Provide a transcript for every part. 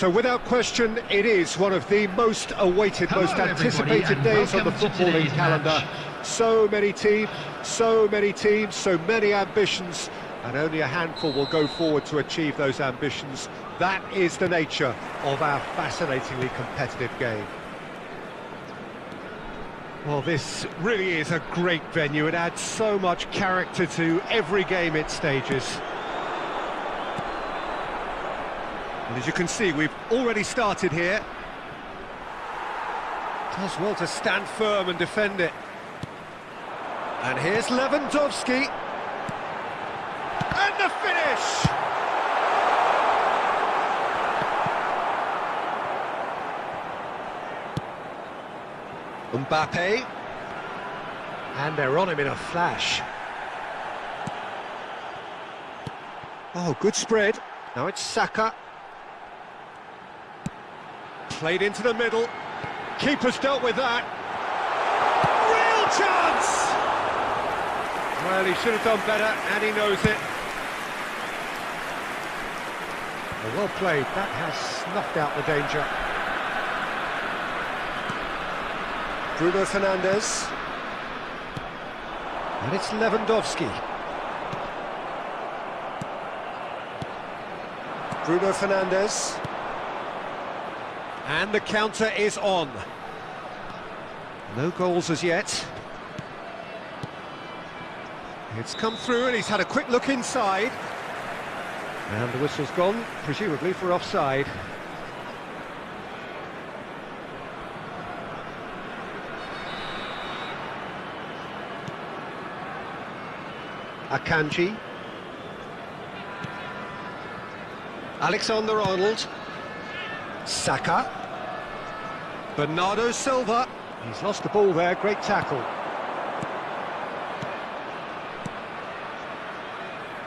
So without question, it is one of the most awaited, most anticipated days on the footballing calendar. So many teams, so many ambitions, and only a handful will go forward to achieve those ambitions. That is the nature of our fascinatingly competitive game. Well, this really is a great venue. It adds so much character to every game it stages. And as you can see, we've already started here. Does well to stand firm and defend it. And here's Lewandowski. And the finish! Mbappe. And they're on him in a flash. Oh, good spread. Now it's Saka. Played into the middle. Keeper's dealt with that. Real chance! Well, he should have done better, and he knows it. Well played. That has snuffed out the danger. Bruno Fernandes. And it's Lewandowski. Bruno Fernandes. And the counter is on. No goals as yet. It's come through and he's had a quick look inside. And the whistle's gone, presumably for offside. Akanji. Alexander-Arnold. Saka. Bernardo Silva. He's lost the ball there, great tackle.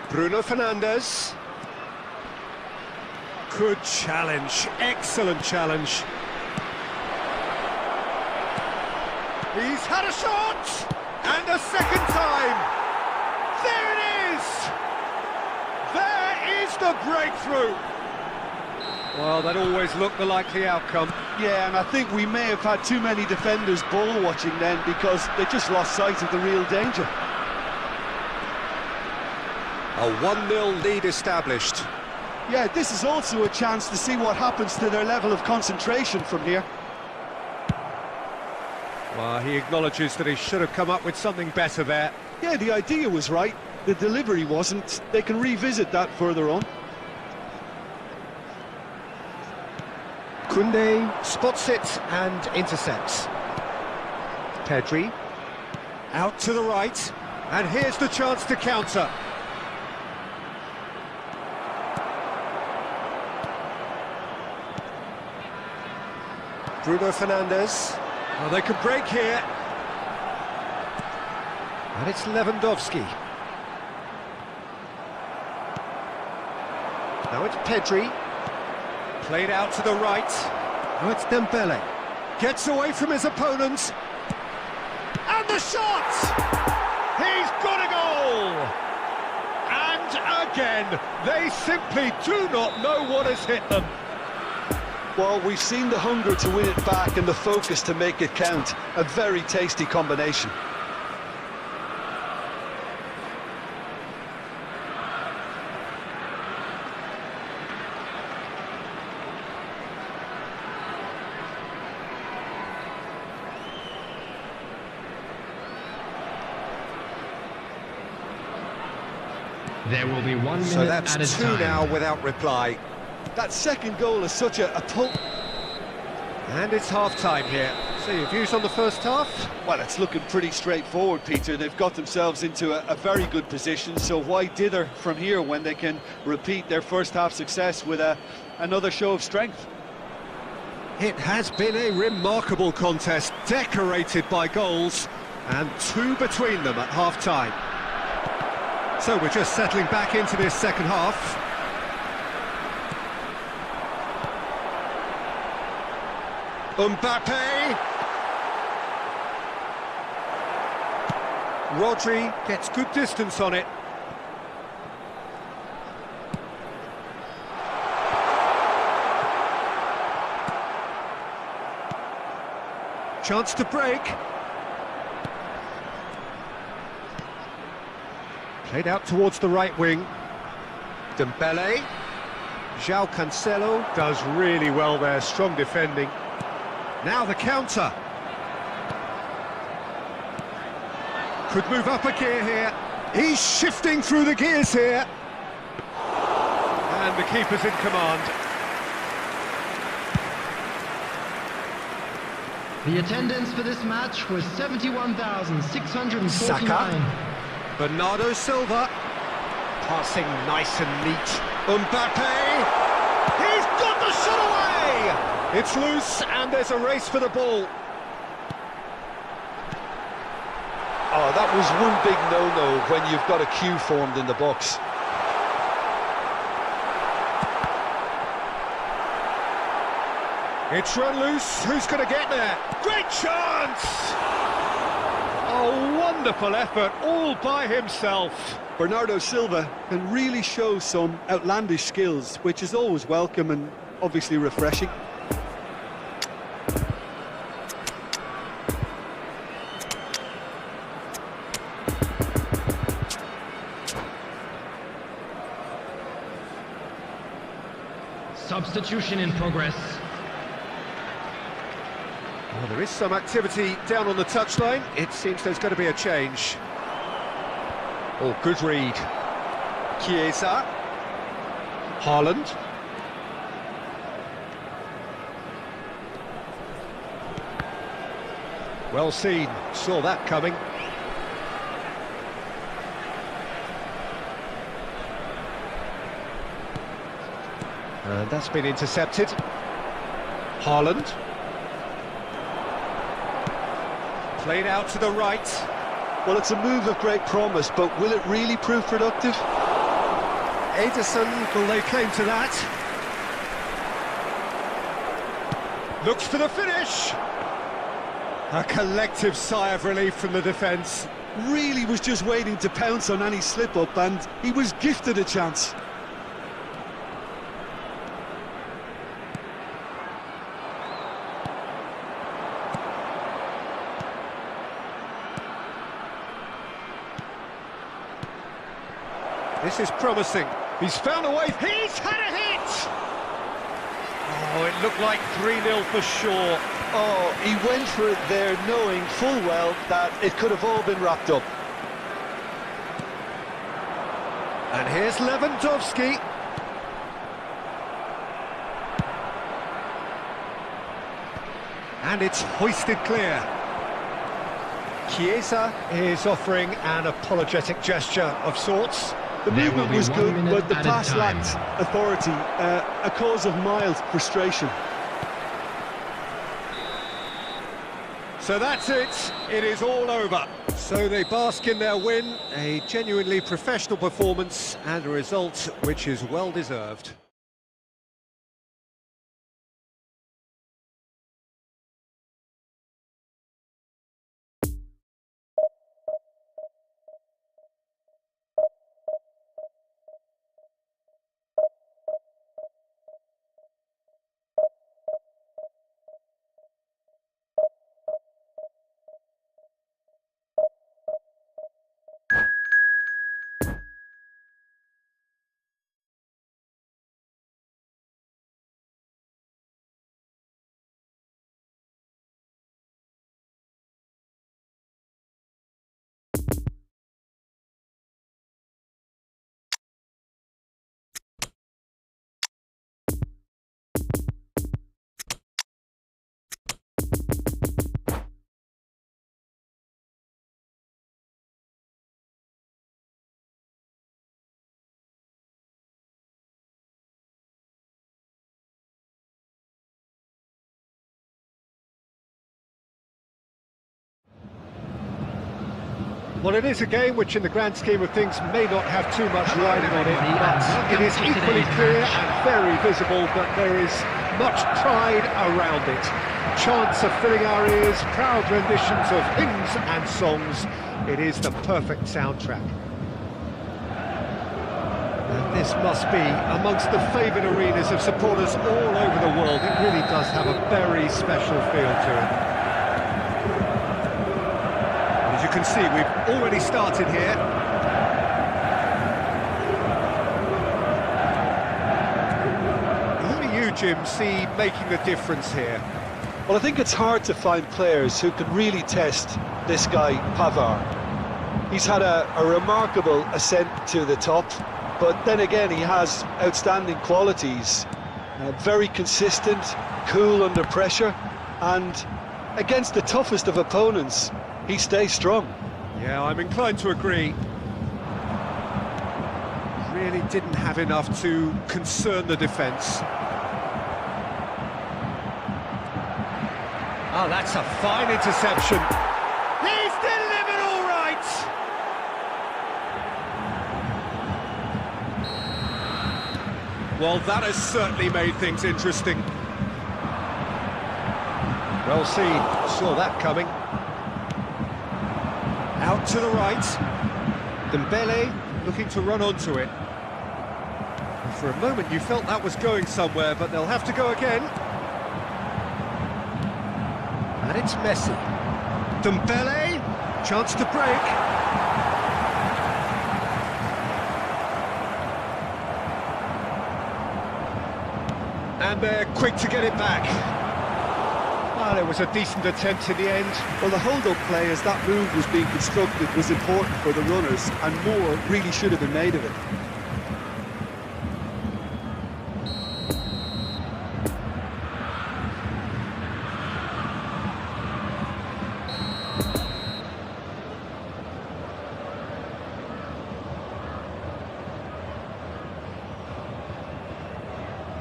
Bruno Fernandes. Good challenge, excellent challenge. He's had a shot! And a second time! There it is! There is the breakthrough! Well, that always looked the likely outcome. Yeah, and I think we may have had too many defenders ball watching then because they just lost sight of the real danger. A 1-0 lead established. Yeah, this is also a chance to see what happens to their level of concentration from here. Well, he acknowledges that he should have come up with something better there. Yeah, the idea was right, the delivery wasn't. They can revisit that further on. Koundé spots it and intercepts. Pedri out to the right, and here's the chance to counter. Bruno Fernandes. Well, they could break here. And it's Lewandowski. Now it's Pedri. Played out to the right. Now it's Dembele. Gets away from his opponent. And the shot! He's got a goal! And again, they simply do not know what has hit them. Well, we've seen the hunger to win it back and the focus to make it count. A very tasty combination. There will be 1 minute so that's at a two time. now without reply. That second goal is such a pull. And it's half-time here. So your views on the first half? Well, it's looking pretty straightforward, Peter. They've got themselves into a very good position, so why dither from here when they can repeat their first half success with another show of strength? It has been a remarkable contest, decorated by goals, and two between them at half-time. So we're just settling back into this second half. Mbappe. Rodri gets good distance on it. Chance to break. Played out towards the right wing. Dembele. João Cancelo does really well there, strong defending. Now the counter. Could move up a gear here. He's shifting through the gears here. And the keeper's in command. The attendance for this match was 71,649. Saka. Bernardo Silva. Passing nice and neat. Mbappe. He's got the shot away! It's loose and there's a race for the ball. Oh, that was one big no-no when you've got a queue formed in the box. It's run loose. Who's going to get there? Great chance! Oh, wonderful effort, all by himself. Bernardo Silva can really show some outlandish skills, which is always welcome and obviously refreshing. Substitution in progress. Well, there is some activity down on the touchline. It seems there's going to be a change. Oh, good read. Chiesa. Haaland. Well seen, saw that coming. And that's been intercepted. Haaland. Played out to the right. Well, it's a move of great promise, but will it really prove productive? Ederson will lay claim to that. Looks for the finish. A collective sigh of relief from the defence. Really was just waiting to pounce on any slip-up, and he was gifted a chance. This is promising. He's found a way. He's had a hit! Oh, it looked like 3-0 for sure. Oh, he went for it there, knowing full well that it could have all been wrapped up. And here's Lewandowski. And it's hoisted clear. Chiesa is offering an apologetic gesture of sorts. The movement was good, but the pass lacked authority, a cause of mild frustration. So that's it. It is all over. So they bask in their win, a genuinely professional performance and a result which is well deserved. Well, it is a game which, in the grand scheme of things, may not have too much riding on it, but it is equally clear and very visible that there is much pride around it. Chants are filling our ears, proud renditions of hymns and songs. It is the perfect soundtrack. And this must be amongst the favoured arenas of supporters all over the world. It really does have a very special feel to it. can see we've already started here. Who do you, Jim, see making the difference here? Well, I think it's hard to find players who can really test this guy, Pavard. He's had a remarkable ascent to the top, but then again, he has outstanding qualities. Very consistent, cool under pressure, and against the toughest of opponents, he stays strong. Yeah, I'm inclined to agree. Really didn't have enough to concern the defence. Oh, that's a fine interception. He's delivered all right! Well, that has certainly made things interesting. Well seen, saw that coming. Out to the right. Dembele looking to run onto it. For a moment you felt that was going somewhere, but they'll have to go again. And it's Messi. Dembele, chance to break. And they're quick to get it back. Well, it was a decent attempt in the end. Well, the hold-up play as that move was being constructed was important for the runners, and more really should have been made of it.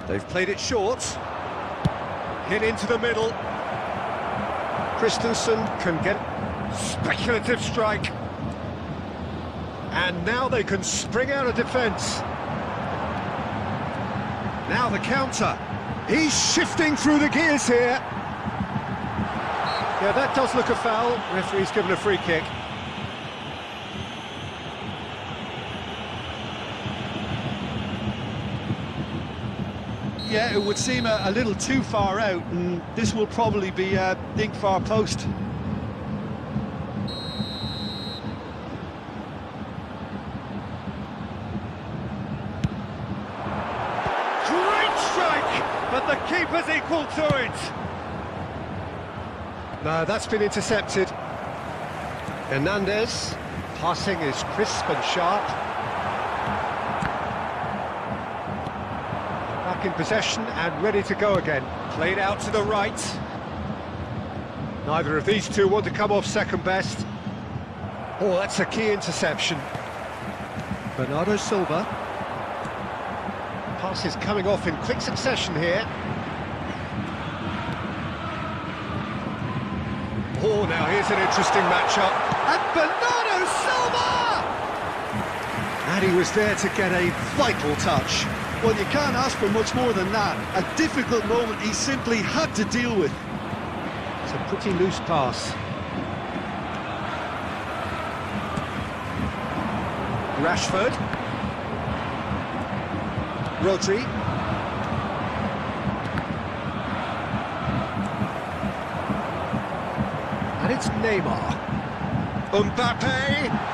They've played it short. Hit into the middle. Christensen can get speculative strike. And now they can spring out of defence. Now the counter. He's shifting through the gears here. Yeah, that does look a foul. Referee's given a free kick. Yeah, it would seem a little too far out, and this will probably be a big far post. Great strike, but the keeper's equal to it. No, that's been intercepted. Hernandez, passing is crisp and sharp. Back in possession and ready to go again. Played out to the right. Neither of these two want to come off second best. Oh, that's a key interception. Bernardo Silva. Passes coming off in quick succession here. Oh, now here's an interesting matchup. And Bernardo Silva! And he was there to get a vital touch. Well, you can't ask for much more than that. A difficult moment he simply had to deal with. It's a pretty loose pass. Rashford. Rodri. And it's Neymar. Mbappe.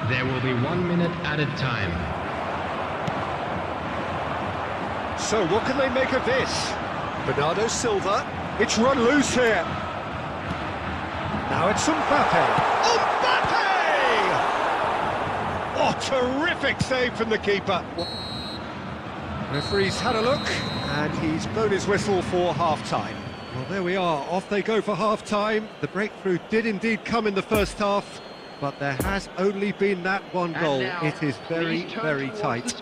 There will be 1 minute added time. So what can they make of this? Bernardo Silva. It's run loose here. Now it's Mbappe. Mbappe! Oh, terrific save from the keeper. Referee's had a look, and he's blown his whistle for half-time. Well, there we are. Off they go for half-time. The breakthrough did indeed come in the first half, but there has only been that one goal. It is very, very tight.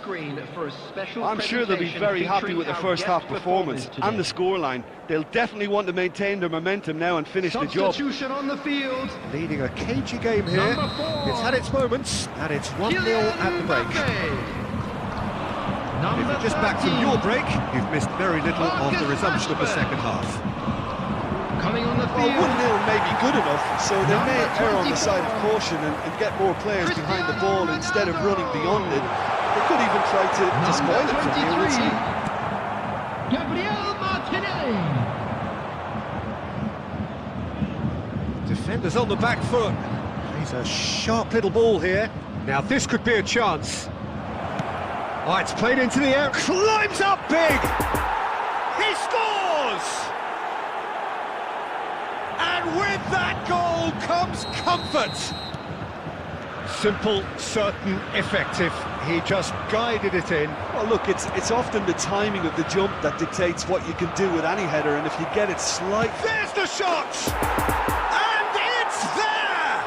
I'm sure they'll be very happy with the first half performance and the scoreline. They'll definitely want to maintain their momentum now and finish the job. Substitution on the field. Leading a cagey game here. It's had its moments, and it's 1-0 at the break. If you're just back from your break, you've missed very little of the resumption of the second half. Coming on the Well, field. 1-0 may be good enough, so they may err on the side of caution and get more players behind the ball instead of running beyond it. They could even try to spoil it from here, we'll see. Gabriel Martinelli. Defenders on the back foot. He's a sharp little ball here. Now this could be a chance. Oh, it's played into the air. Climbs up big. He scores! And with that goal comes comfort. Simple, certain, effective. He just guided it in. Well, look, it's often the timing of the jump that dictates what you can do with any header, and if you get it slight... There's the shot! And it's there!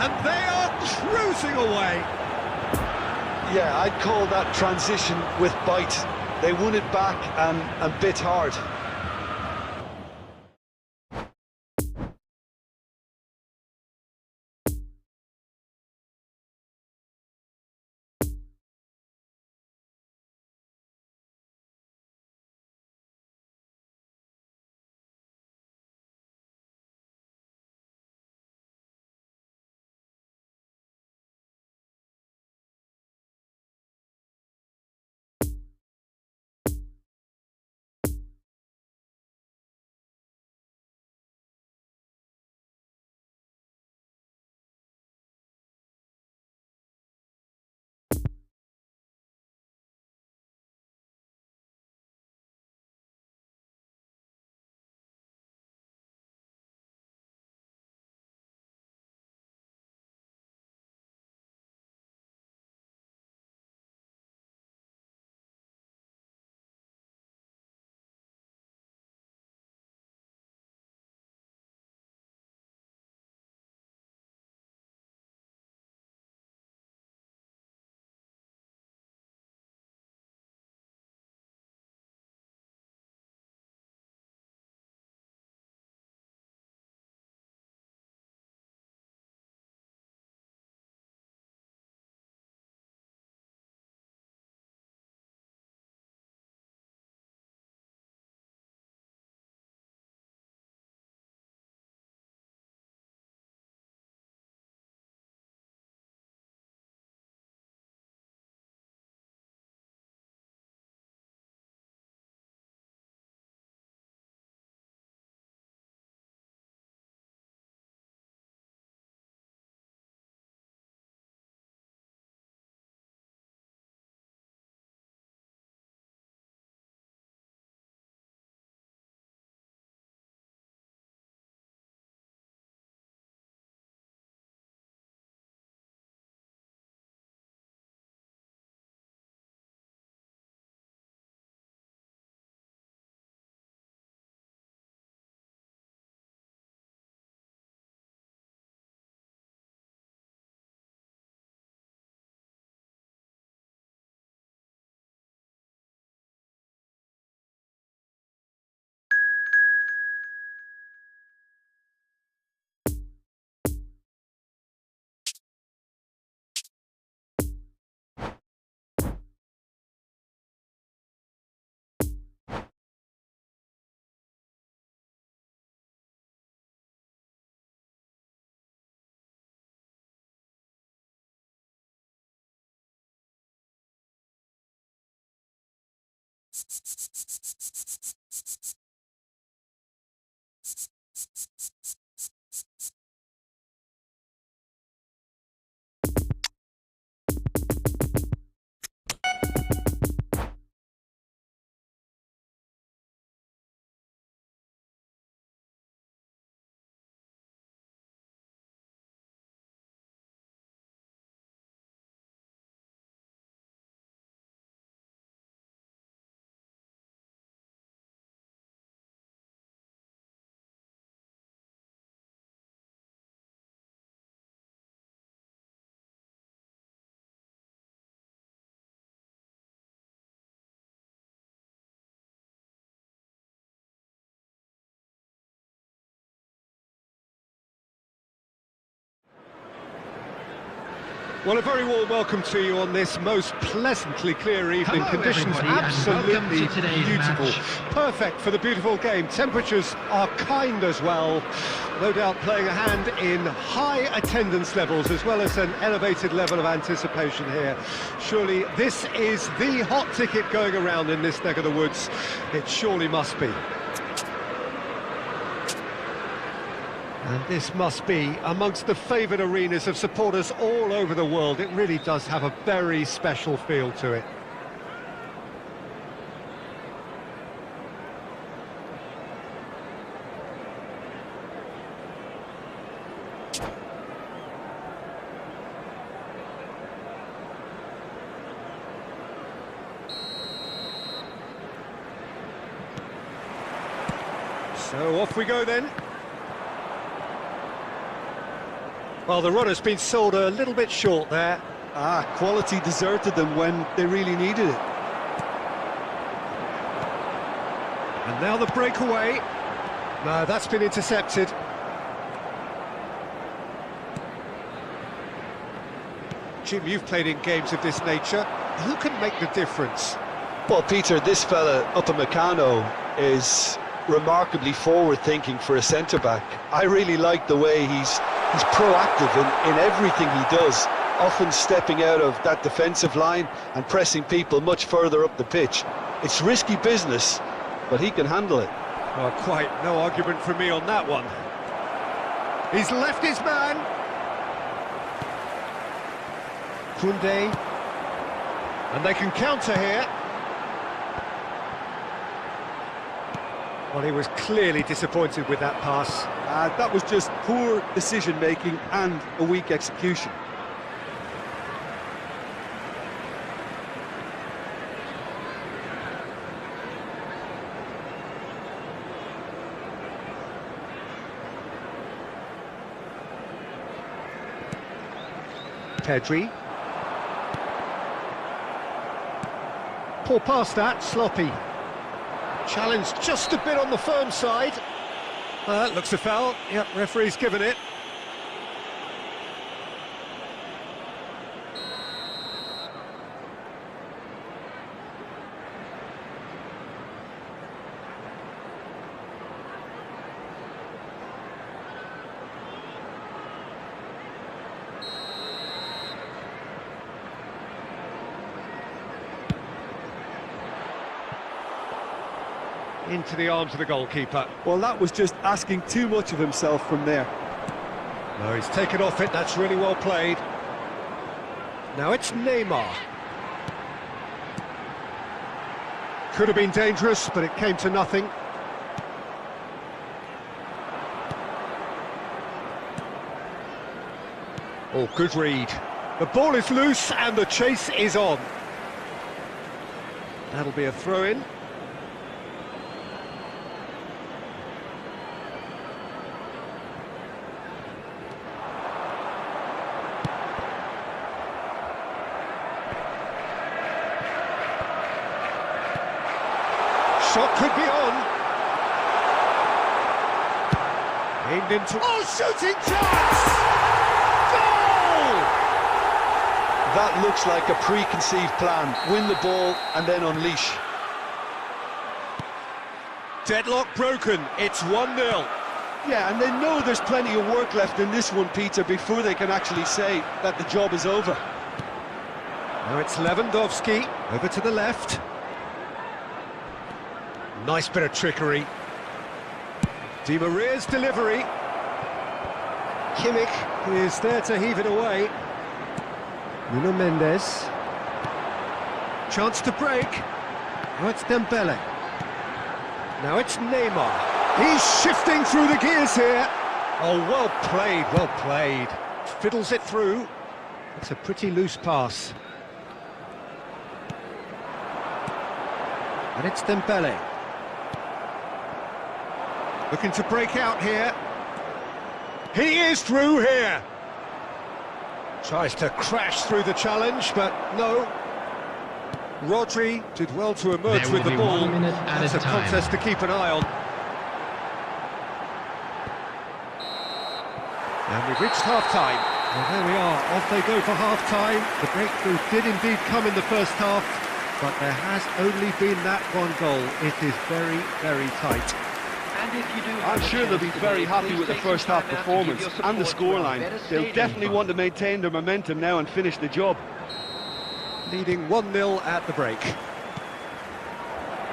And they are cruising away. Yeah, I'd call that transition with bite. They won it back and bit hard. Well, a very warm welcome to you on this most pleasantly clear evening. Hello, Conditions everybody, and absolutely welcome to today's beautiful. match. Perfect for the beautiful game. Temperatures are kind as well. No doubt playing a hand in high attendance levels as well as an elevated level of anticipation here. Surely this is the hot ticket going around in this neck of the woods. It surely must be. And this must be amongst the favoured arenas of supporters all over the world. It really does have a very special feel to it. So off we go then. Well, the run has been sold a little bit short there. Quality deserted them when they really needed it. And now the breakaway. No, that's been intercepted. Jim, you've played in games of this nature. Who can make the difference? Well, Peter, this fella, Upamecano, is remarkably forward-thinking for a centre-back. I really like the way he's proactive in everything he does, often stepping out of that defensive line and pressing people much further up the pitch. It's risky business, but he can handle it. Well, quite no argument from me on that one. He's left his man. Koundé. And they can counter here. Well, he was clearly disappointed with that pass. That was just poor decision-making and a weak execution. Pedri. Poor pass that, sloppy. Challenged just a bit on the firm side. That looks a foul. Yep, referee's given it. Into the arms of the goalkeeper. Well, that was just asking too much of himself from there. No, he's taken off it, that's really well played. Now it's Neymar. Could have been dangerous, but it came to nothing. Oh, good read. The ball is loose and the chase is on. That'll be a throw-in. Shot could be on. Aimed into... Oh, shooting chance! Goal! That looks like a preconceived plan. Win the ball and then unleash. Deadlock broken. It's 1-0. Yeah, and they know there's plenty of work left in this one, Peter, before they can actually say that the job is over. Now it's Lewandowski. Over to the left. Nice bit of trickery. Di Maria's delivery. Kimmich is there to heave it away. Nuno Mendes. Chance to break. Now it's Dembele. Now it's Neymar. He's shifting through the gears here. Oh, well played, well played. Fiddles it through. It's a pretty loose pass. And it's Dembele. Looking to break out here. He is through here. Tries to crash through the challenge, but no. Rodri did well to emerge with the ball. That's a contest to keep an eye on. And we've reached half-time. Well, there we are, off they go for half-time. The breakthrough did indeed come in the first half, but there has only been that one goal. It is very, very tight. I'm sure they'll be very happy with the first half performance and the scoreline. They'll definitely want to maintain their momentum now and finish the job. Leading 1-0 at the break.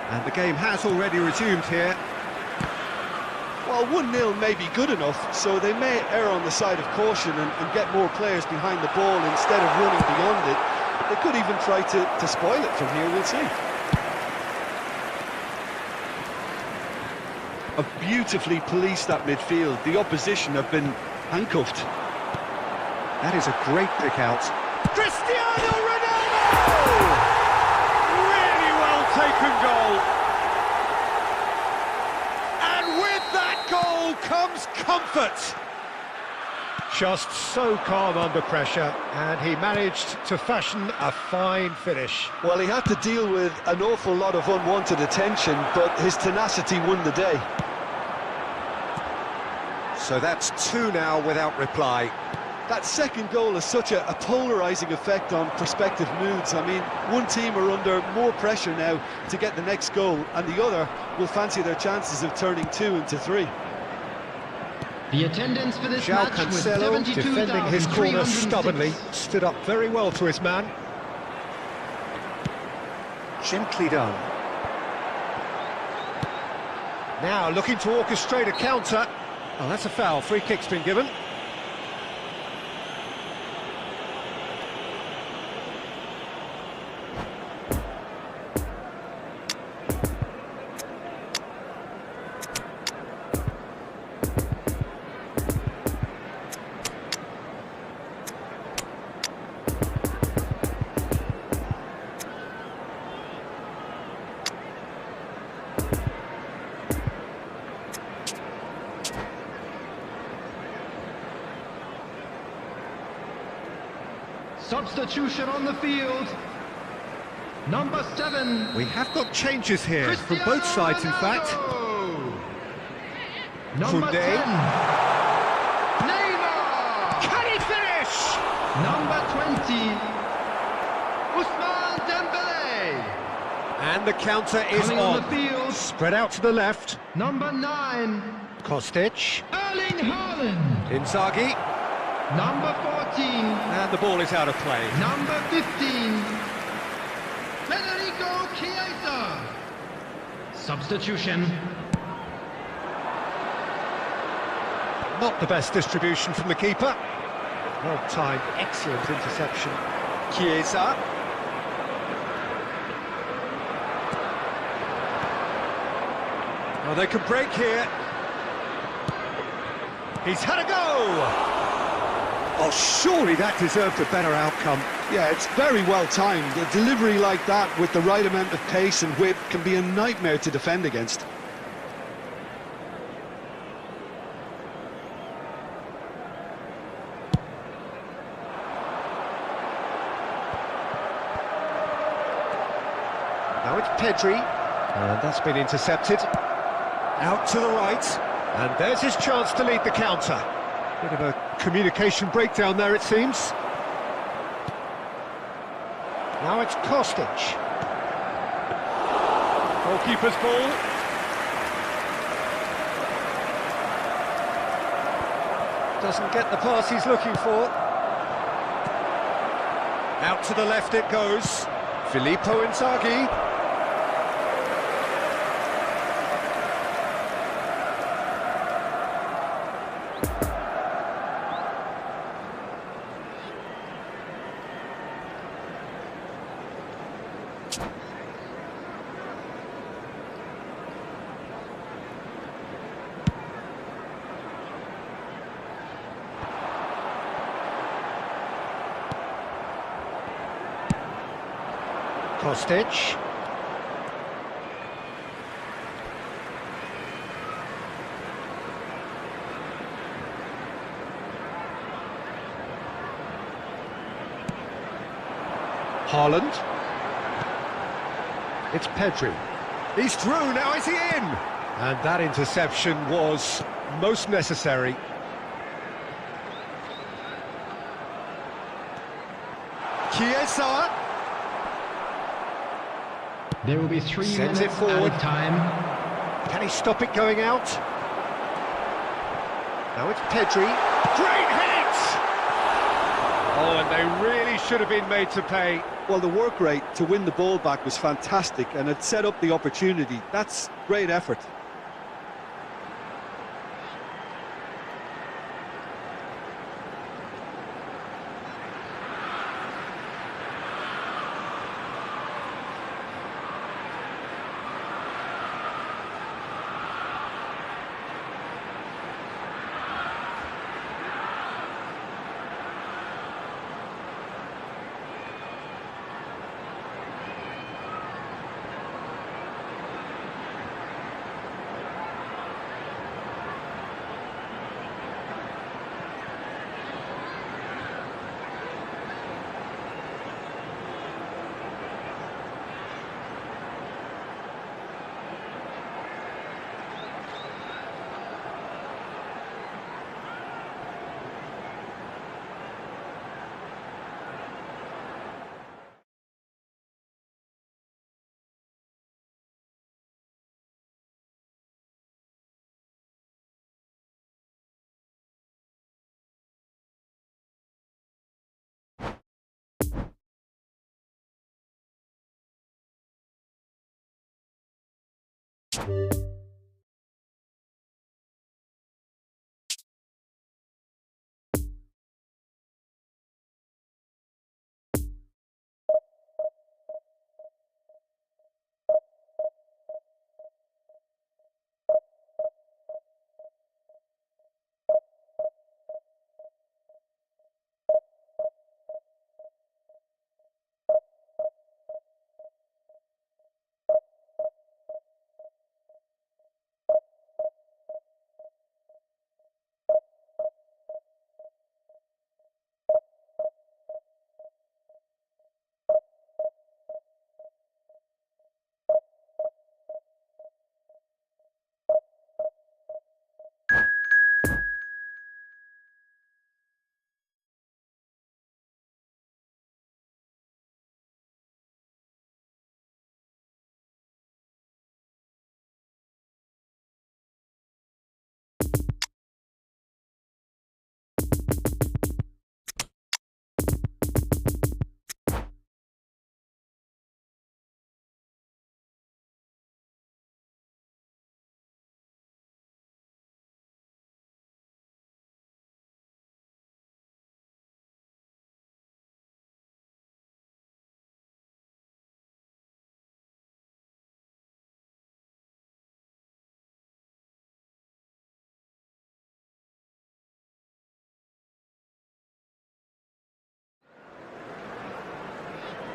And the game has already resumed here. Well, 1-0 may be good enough, so they may err on the side of caution and get more players behind the ball instead of running beyond it. They could even try to spoil it from here, we'll see. A beautifully policed that midfield. The opposition have been handcuffed. That is a great pick out. Cristiano Ronaldo! Really well taken goal. And with that goal comes comfort. Just so calm under pressure, and he managed to fashion a fine finish. Well, he had to deal with an awful lot of unwanted attention, but his tenacity won the day. So that's 2 now without reply. That second goal has such a polarising effect on prospective moods. I mean, one team are under more pressure now to get the next goal, and the other will fancy their chances of turning 2 into 3. The attendance for this João match was Cancelo, defending his corner 72,306. stubbornly, stood up very well to his man. Gently done. Now looking to orchestrate a counter. Oh, that's a foul. Free kick's been given. Substitution on the field. Number 7. We have got changes here from both sides, in fact. Number Koundé. 10. Neymar. Can he finish? Number 20. Ousmane Dembélé. And the counter is Coming on the field. Spread out to the left. Number 9. Kostic. Erling Haaland. Inzaghi. Number 14. And the ball is out of play. Number 15. Federico Chiesa. Substitution. Not the best distribution from the keeper. Well timed, excellent interception. Chiesa. Oh, they can break here. He's had a go! Oh, surely that deserved a better outcome. Yeah, it's very well timed. A delivery like that with the right amount of pace and whip can be a nightmare to defend against. Now it's Pedri, and that's been intercepted. Out to the right, and there's his chance to lead the counter. Bit of a communication breakdown there, it seems. Now it's Kostic. Goalkeeper's ball. Doesn't get the pass he's looking for. Out to the left it goes. Filippo Inzaghi. Kostic. Haaland. It's Pedri. He's through, now is he in? And that interception was most necessary. sour. There will be 3 Sends minutes it forward. out of time. Can he stop it going out? Now it's Pedri. Great hit! Oh, and they really should have been made to pay. Well, the work rate to win the ball back was fantastic, and it set up the opportunity. That's great effort.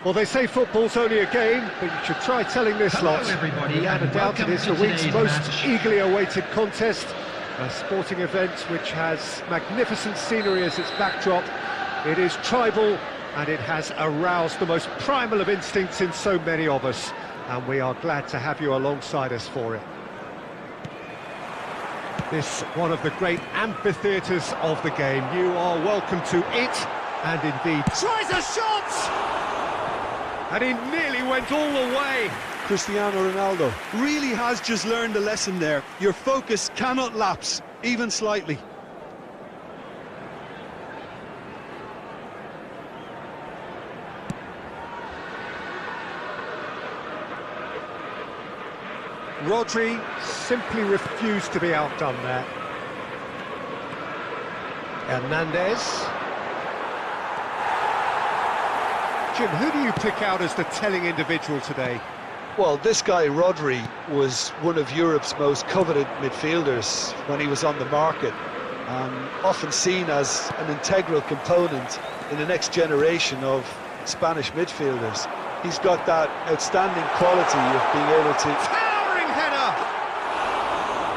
Well, they say football's only a game, but you should try telling this Hello, lot. everybody, Without a and doubt, it welcome is the to week's today's most match. eagerly awaited contest. A sporting event which has magnificent scenery as its backdrop. It is tribal, and it has aroused the most primal of instincts in so many of us. And we are glad to have you alongside us for it. This one of the great amphitheatres of the game. You are welcome to it, and indeed tries a shot! And he nearly went all the way. Cristiano Ronaldo really has just learned a lesson there. Your focus cannot lapse, even slightly. Rodri simply refused to be outdone there. Hernandez. Jim, who do you pick out as the telling individual today? Well, this guy, Rodri, was one of Europe's most coveted midfielders when he was on the market. Often seen as an integral component in the next generation of Spanish midfielders. He's got that outstanding quality of being able to... Towering header!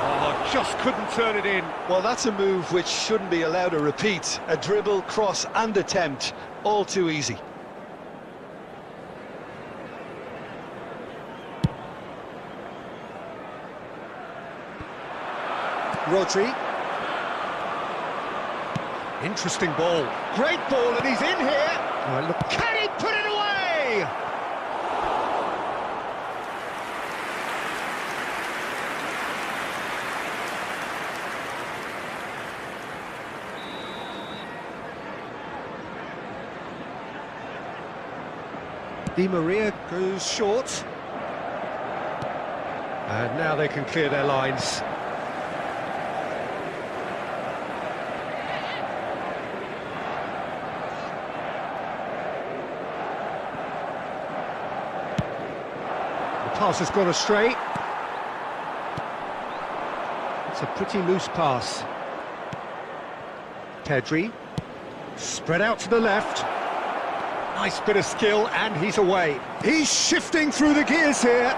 Oh, just couldn't turn it in. Well, that's a move which shouldn't be allowed to repeat. A dribble, cross and attempt, all too easy. Rodri. Interesting ball. Great ball, and he's in here. Oh, look. Can he put it away? away! Di Maria goes short. And now they can clear their lines. The pass has gone astray. It's a pretty loose pass. Pedri, spread out to the left. Nice bit of skill, and he's away. He's shifting through the gears here.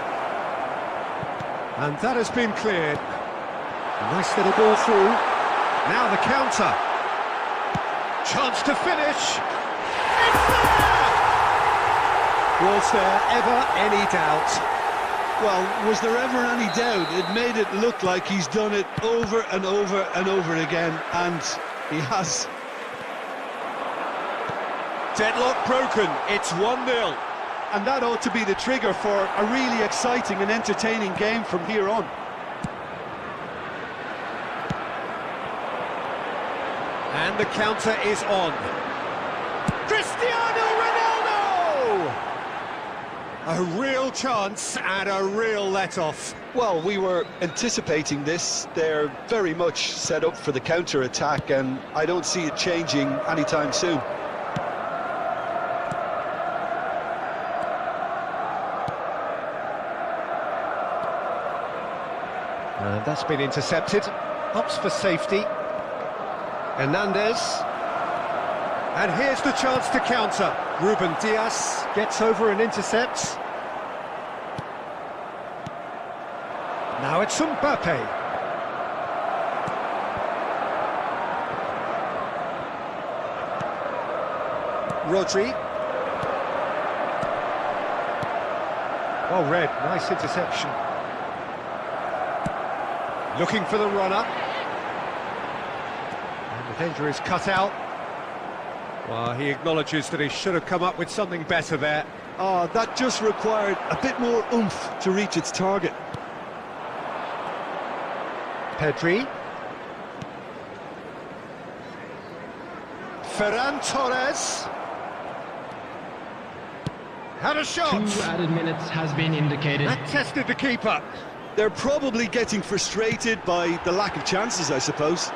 And that has been cleared. Nice little ball through. Now the counter. Chance to finish. It's there! Was there ever any doubt? Well, was there ever any doubt? It made it look like he's done it over and over and over again, and he has. Deadlock broken, it's 1-0. And that ought to be the trigger for a really exciting and entertaining game from here on. And the counter is on. Cristiano Ronaldo! A real chance and a real let-off. Well, we were anticipating this. They're very much set up for the counter-attack, and I don't see it changing anytime soon. And that's been intercepted. Hops for safety. Hernandez. And here's the chance to counter. Ruben Dias gets over and intercepts. Now it's Mbappe. Rodri. Well read, nice interception. Looking for the runner. And the danger is cut out. Well, he acknowledges that he should have come up with something better there. Oh, that just required a bit more oomph to reach its target. Pedri. Ferran Torres. Had a shot. 2 added minutes has been indicated. That tested the keeper. They're probably getting frustrated by the lack of chances, I suppose.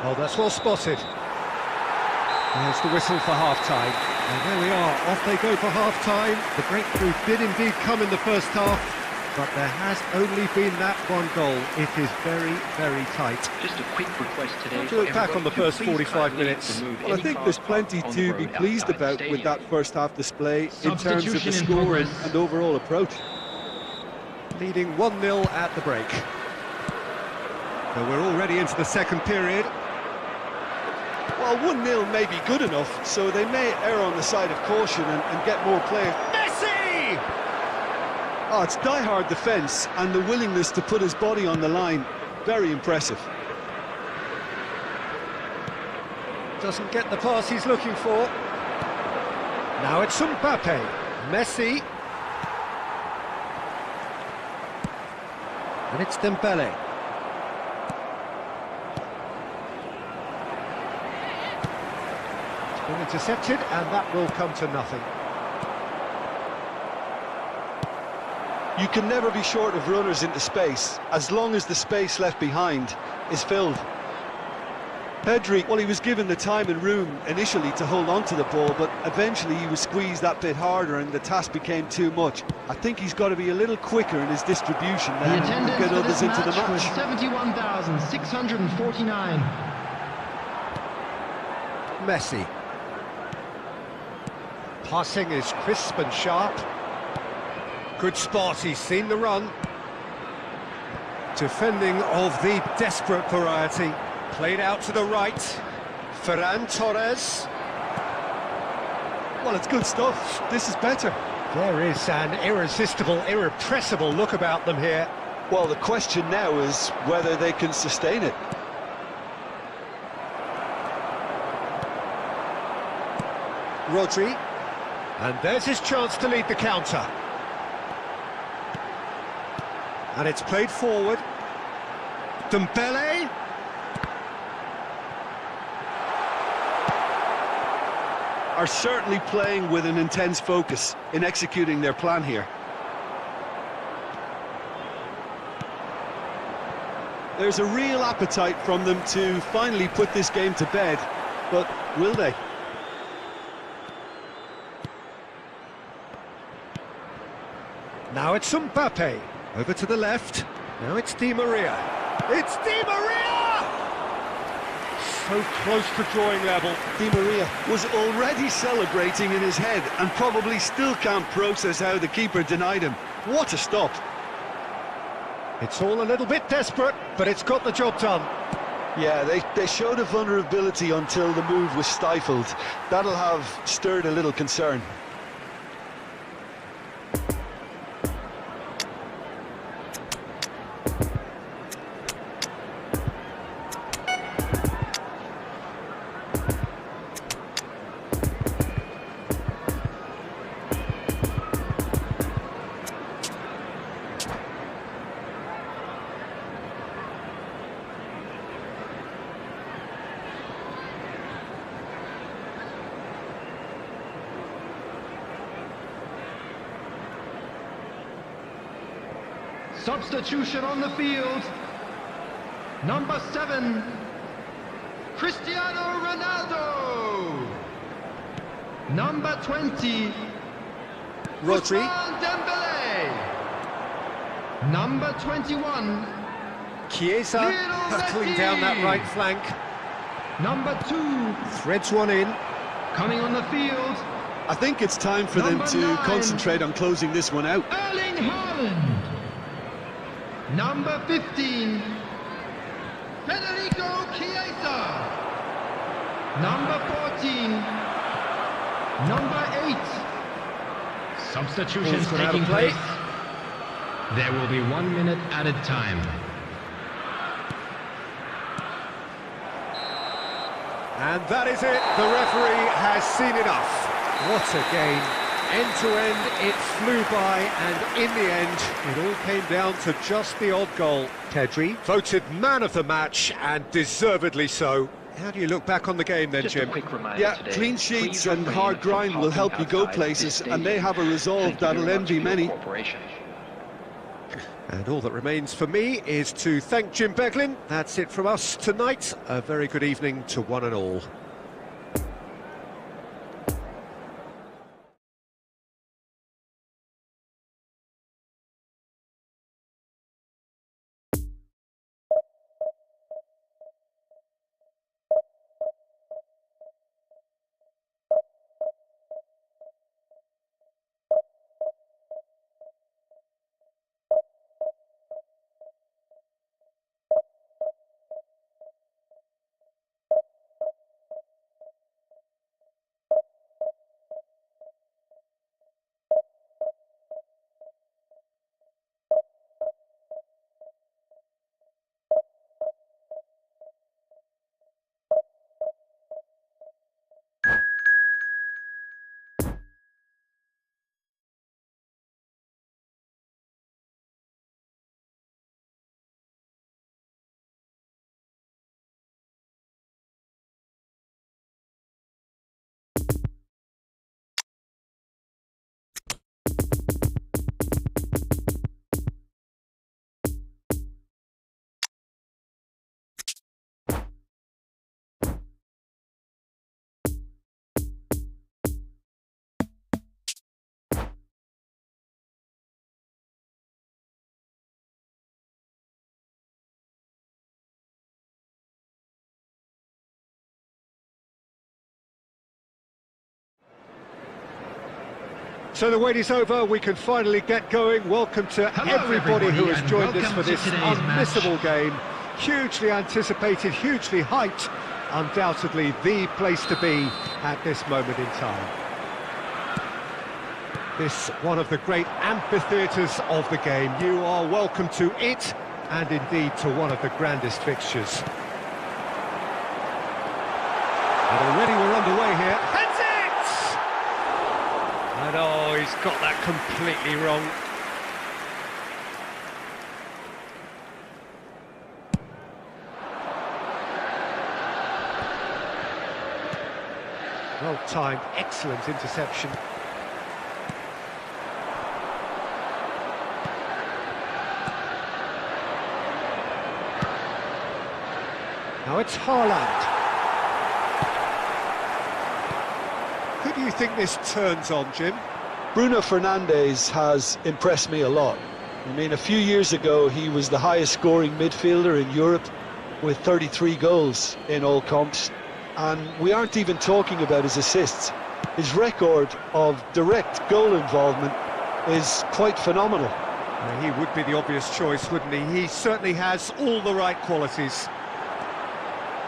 Oh, that's well spotted. There's the whistle for half-time. And there we are, off they go for half-time. The breakthrough did indeed come in the first half, but there has only been that one goal. It is very, very tight. Just a quick request today. How to look back on the first 45 minutes? Well, I think there's plenty to be pleased about with that first half display in terms of the score and overall approach. Leading 1-0 at the break. So we're already into the second period. Well, 1-0 may be good enough, so they may err on the side of caution and get more players. Messi! Oh, it's die-hard defence and the willingness to put his body on the line. Very impressive. Doesn't get the pass he's looking for. Now it's Mbappe. Messi. And it's Dembele. It's been intercepted, and that will come to nothing. You can never be short of runners into space, as long as the space left behind is filled. Pedri, well, he was given the time and room initially to hold on to the ball, but eventually he was squeezed that bit harder and the task became too much. I think he's got to be a little quicker in his distribution now The and attendance get for others this into the match was match. 71,649. Messi. Passing is crisp and sharp. Good spot, he's seen the run. Defending of the desperate variety. Played out to the right. Ferran Torres. Well, it's good stuff. This is better. There is an irresistible, irrepressible look about them here. Well, the question now is whether they can sustain it. Rodri. And there's his chance to lead the counter. And it's played forward. Dembele. Are certainly playing with an intense focus in executing their plan here. There's a real appetite from them to finally put this game to bed, but will they? Now it's Mbappe. Over to the left. Now it's Di Maria. It's Di Maria! So close to drawing level. Di Maria was already celebrating in his head and probably still can't process how the keeper denied him. What a stop. It's all a little bit desperate, but it's got the job done. Yeah, they showed a vulnerability until the move was stifled. That'll have stirred a little concern. Substitution on the field. Number 7, Cristiano Ronaldo. Number 20, Rodri. Ousmane Dembele. Number 21, Chiesa battling down that right flank. number 2, Threads one in. coming on the field, I think it's time for them Number to 9. concentrate on closing this one out. Erling Haaland. Number 15, Federico Chiesa. Number 14, number 8. Substitutions Ball's gone out of taking play. place. There will be 1 minute added time. And that is it. The referee has seen enough. What a game. End to end, it flew by, and in the end, it all came down to just the odd goal. Pedri voted man of the match, and deservedly so. How do you look back on the game then, Jim? Yeah, clean sheets and hard grind will help you go places, and they have a resolve that'll envy many. And all that remains for me is to thank Jim Beglin. That's it from us tonight. A very good evening to one and all. So the wait is over, we can finally get going. Welcome to everybody who has joined us for this unmissable game. Hugely anticipated, hugely hyped, undoubtedly the place to be at this moment in time. This one of the great amphitheatres of the game. You are welcome to it, and indeed to one of the grandest fixtures. And already we're underway here. Heads it! he's got that completely wrong. Well timed, excellent interception. Now it's Haaland. Who do you think this turns on, Jim? Bruno Fernandes has impressed me a lot. I mean, a few years ago he was the highest scoring midfielder in Europe with 33 goals in all comps. And we aren't even talking about his assists. His record of direct goal involvement is quite phenomenal. He would be the obvious choice, wouldn't he? He certainly has all the right qualities.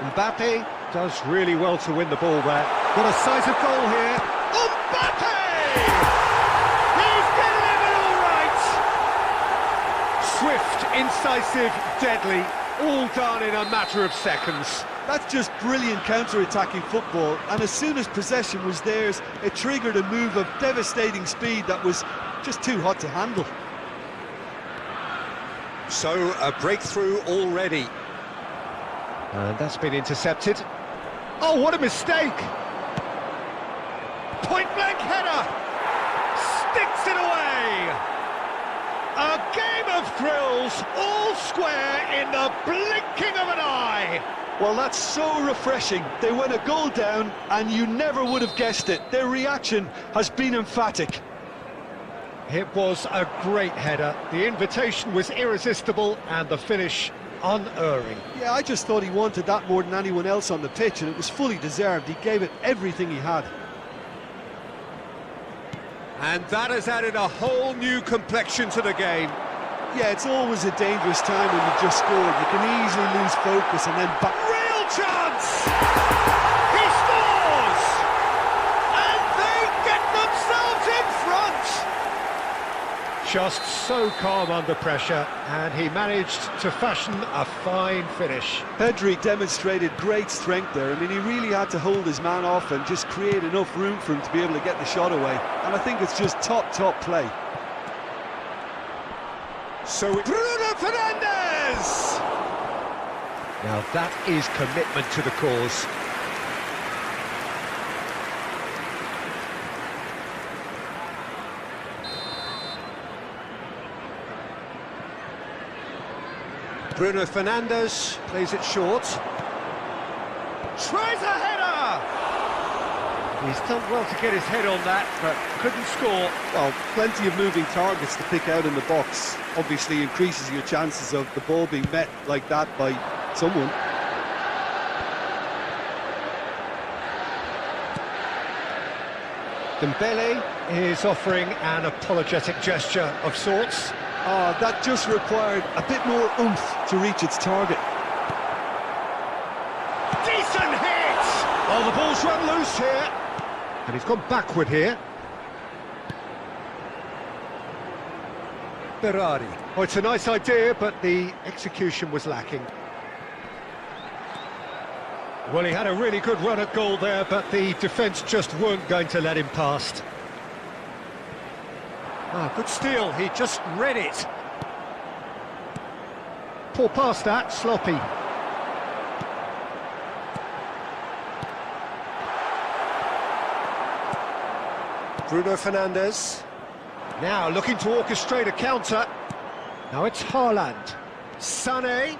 Mbappe does really well to win the ball there. What a sight of goal here. Mbappe! He's getting it all right! Swift, incisive, deadly, all done in a matter of seconds. That's just brilliant counter-attacking football, and as soon as possession was theirs, it triggered a move of devastating speed that was just too hot to handle. So, a breakthrough already. And that's been intercepted. Oh, what a mistake! Point-blank header! Sticks it away! A game of thrills, all square in the blinking of an eye! Well, that's so refreshing. They went a goal down, and you never would have guessed it. Their reaction has been emphatic. It was a great header. The invitation was irresistible, and the finish unerring. Yeah, I just thought he wanted that more than anyone else on the pitch, and it was fully deserved. He gave it everything he had. And that has added a whole new complexion to the game. Yeah, it's always a dangerous time when you've just scored. You can easily lose focus and then back. Real chance! He scores! And they get themselves in front! Just so calm under pressure, and he managed to fashion a fine finish. Pedri demonstrated great strength there. I mean, he really had to hold his man off and just create enough room for him to be able to get the shot away. And I think it's just top play. So Bruno Fernandes! Now that is commitment to the cause. Bruno Fernandes plays it short. Tries a header! He's done well to get his head on that, but couldn't score. Well, plenty of moving targets to pick out in the box. Obviously increases your chances of the ball being met like that by someone. Dembele is offering an apologetic gesture of sorts. That just required a bit more oomph to reach its target. Decent hit! Oh, the ball's run loose here. And he's gone backward here. Berardi. Oh, it's a nice idea, but the execution was lacking. Well, he had a really good run at goal there, but the defence just weren't going to let him past. Good steal, he just read it. Poor pass that, sloppy. Bruno Fernandes. Now looking to orchestrate a counter. Now it's Haaland. Sané.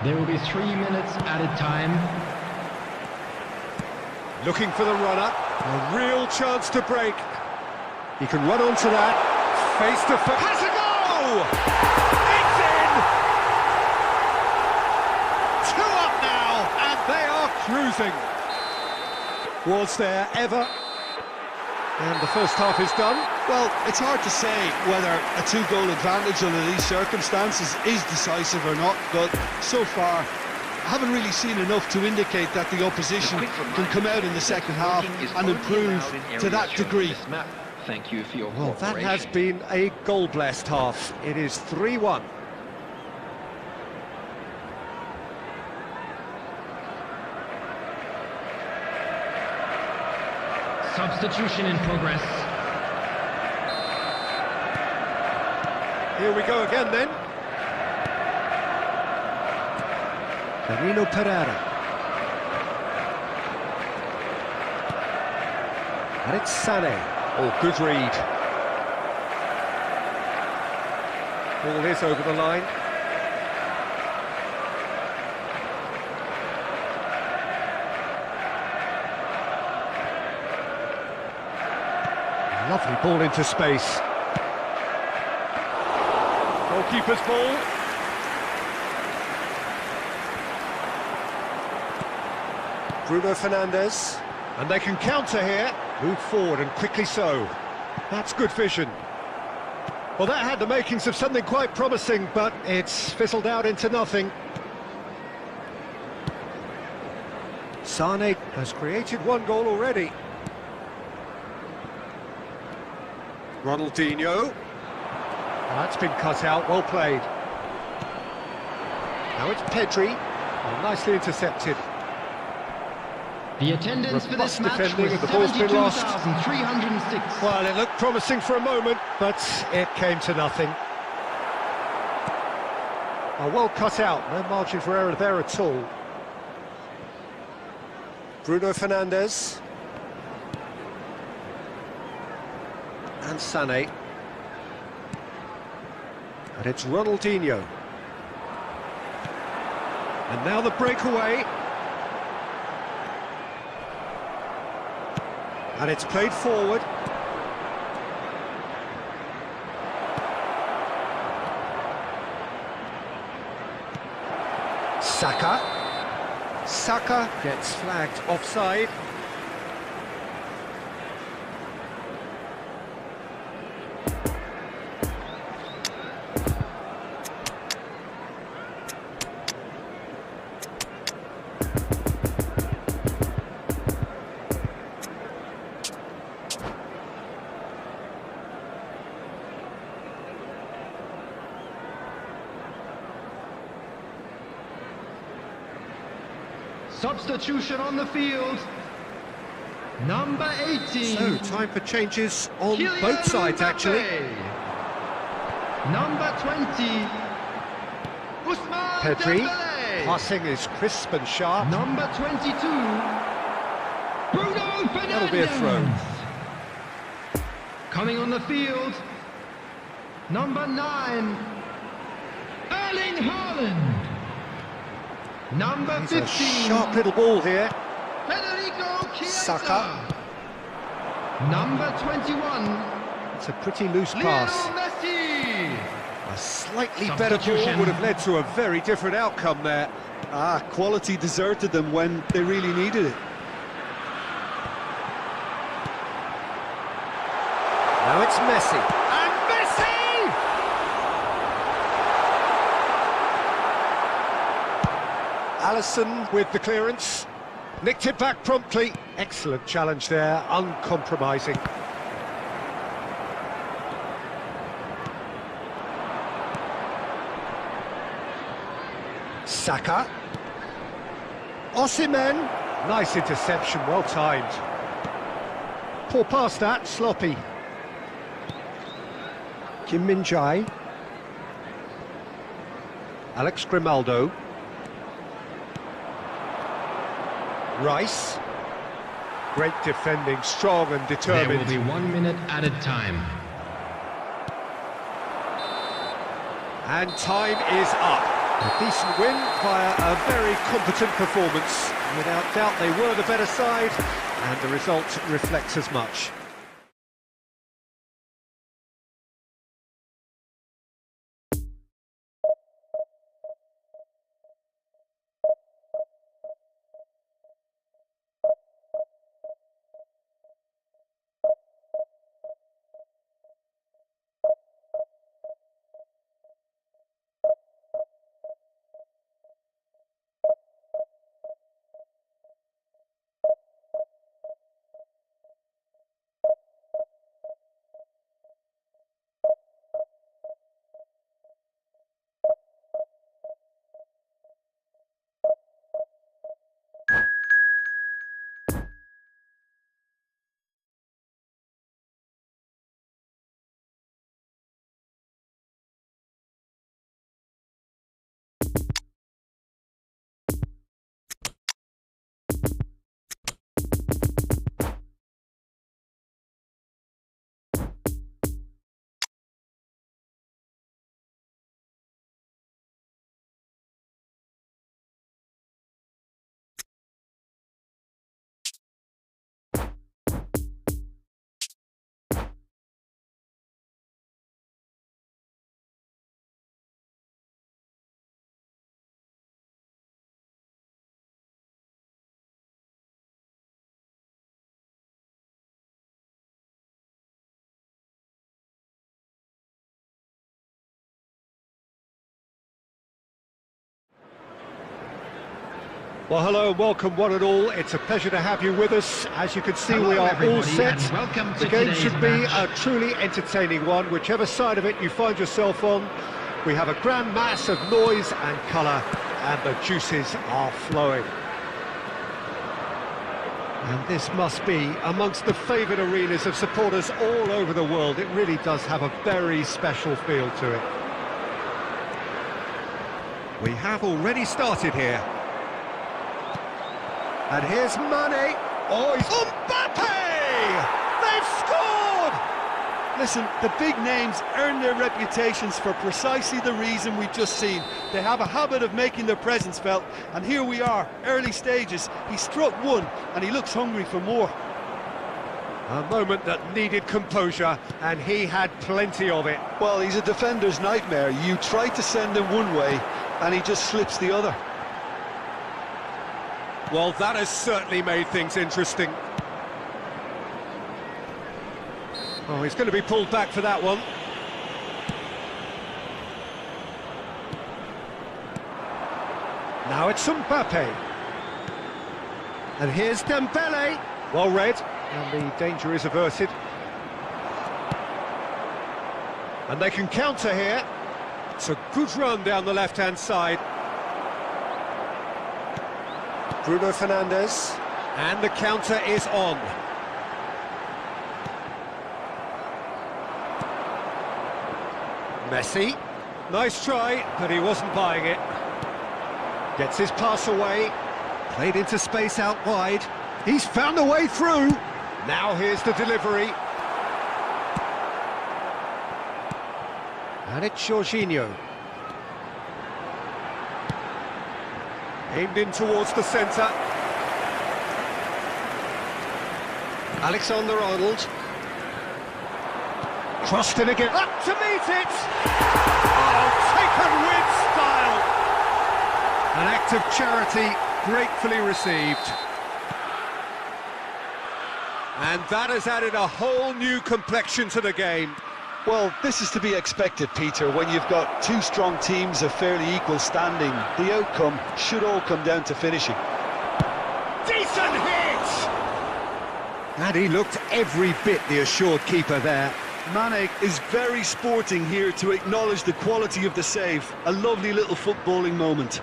There will be 3 minutes added time. Looking for the runner. A real chance to break. He can run onto that. Face to face. Has a go! It's in! 2 up now, and they are cruising. Was there ever? And the first half is done. Well, it's hard to say whether a 2-goal advantage under these circumstances is decisive or not, but so far I haven't really seen enough to indicate that the opposition can come out in the second half and improve to that degree. Thank you for your Well, that has been a goal-blessed half. It is 3-1. Substitution in progress. Here we go again then. Danilo Pereira. And it's Sané. Oh, good read. Ball is over the line. Lovely ball into space. Goalkeeper's ball. Bruno Fernandes. And they can counter here. Move forward and quickly so. That's good vision. Well, that had the makings of something quite promising, but it's fizzled out into nothing. Sané has created one goal already. Ronaldinho. That's been cut out, well played. Now it's Pedri. Well, nicely intercepted. The attendance for this Robust match defending was and the ball's been lost. 72,306. Well, it looked promising for a moment, but it came to nothing. Oh, well cut out, no margin for error there at all. Bruno Fernandes. And Sané. And it's Ronaldinho. And now the breakaway. And it's played forward. Saka. Saka gets flagged offside. Substitution on the field. Number 18. So, time for changes on Kylian both sides, actually. Mbappe. Number 20. Ousmane Pedri. Dembele. Passing is crisp and sharp. Number 22. Bruno Fernandes. That'll be a throw. Coming on the field. Number 9. Erling Haaland. Number He's 15. a sharp little ball here. Federico Chiesa. Saka. Number 21. It's a pretty loose Lionel pass. Messi. A slightly better ball Substitution. would have led to a very different outcome there. Quality deserted them when they really needed it. Now it's Messi. And Messi! Alisson with the clearance. Nicked it back promptly. Excellent challenge there, uncompromising. Saka. Osimhen. Nice interception, well timed. Poor pass that, sloppy. Kim Min-jae. Alex Grimaldo. Rice. Great defending, strong and There determined. will be 1 minute added time. And time is up. A decent win via a very competent performance. Without doubt, they were the better side, and the result reflects as much. Well, hello and welcome one and all. It's a pleasure to have you with us. As you can see, we are all set. The game should be a truly entertaining one, whichever side of it you find yourself on. We have a grand mass of noise and colour, and the juices are flowing. And this must be amongst the favoured arenas of supporters all over the world. It really does have a very special feel to it. We have already started here. And here's Mane. Oh, he's Mbappe! They've scored! Listen, the big names earn their reputations for precisely the reason we've just seen. They have a habit of making their presence felt, and here we are, early stages. He struck one, and he looks hungry for more. A moment that needed composure, and he had plenty of it. Well, he's a defender's nightmare. You try to send him one way, and he just slips the other. Well, that has certainly made things interesting. Oh, he's going to be pulled back for that one. Now it's Mbappe. And here's Dembele. Well read, and the danger is averted. And they can counter here. It's a good run down the left-hand side. Bruno Fernandes, and the counter is on. Messi, nice try, but he wasn't buying it. Gets his pass away, played into space out wide. He's found a way through. Now here's the delivery. And it's Jorginho. Aimed in towards the centre. Alexander-Arnold. Crossed in again. Up to meet it! Oh, taken with style! An act of charity gratefully received. And that has added a whole new complexion to the game. Well, this is to be expected, Peter. When you've got two strong teams of fairly equal standing, the outcome should all come down to finishing. Decent hit! And he looked every bit the assured keeper there. Mane is very sporting here to acknowledge the quality of the save. A lovely little footballing moment.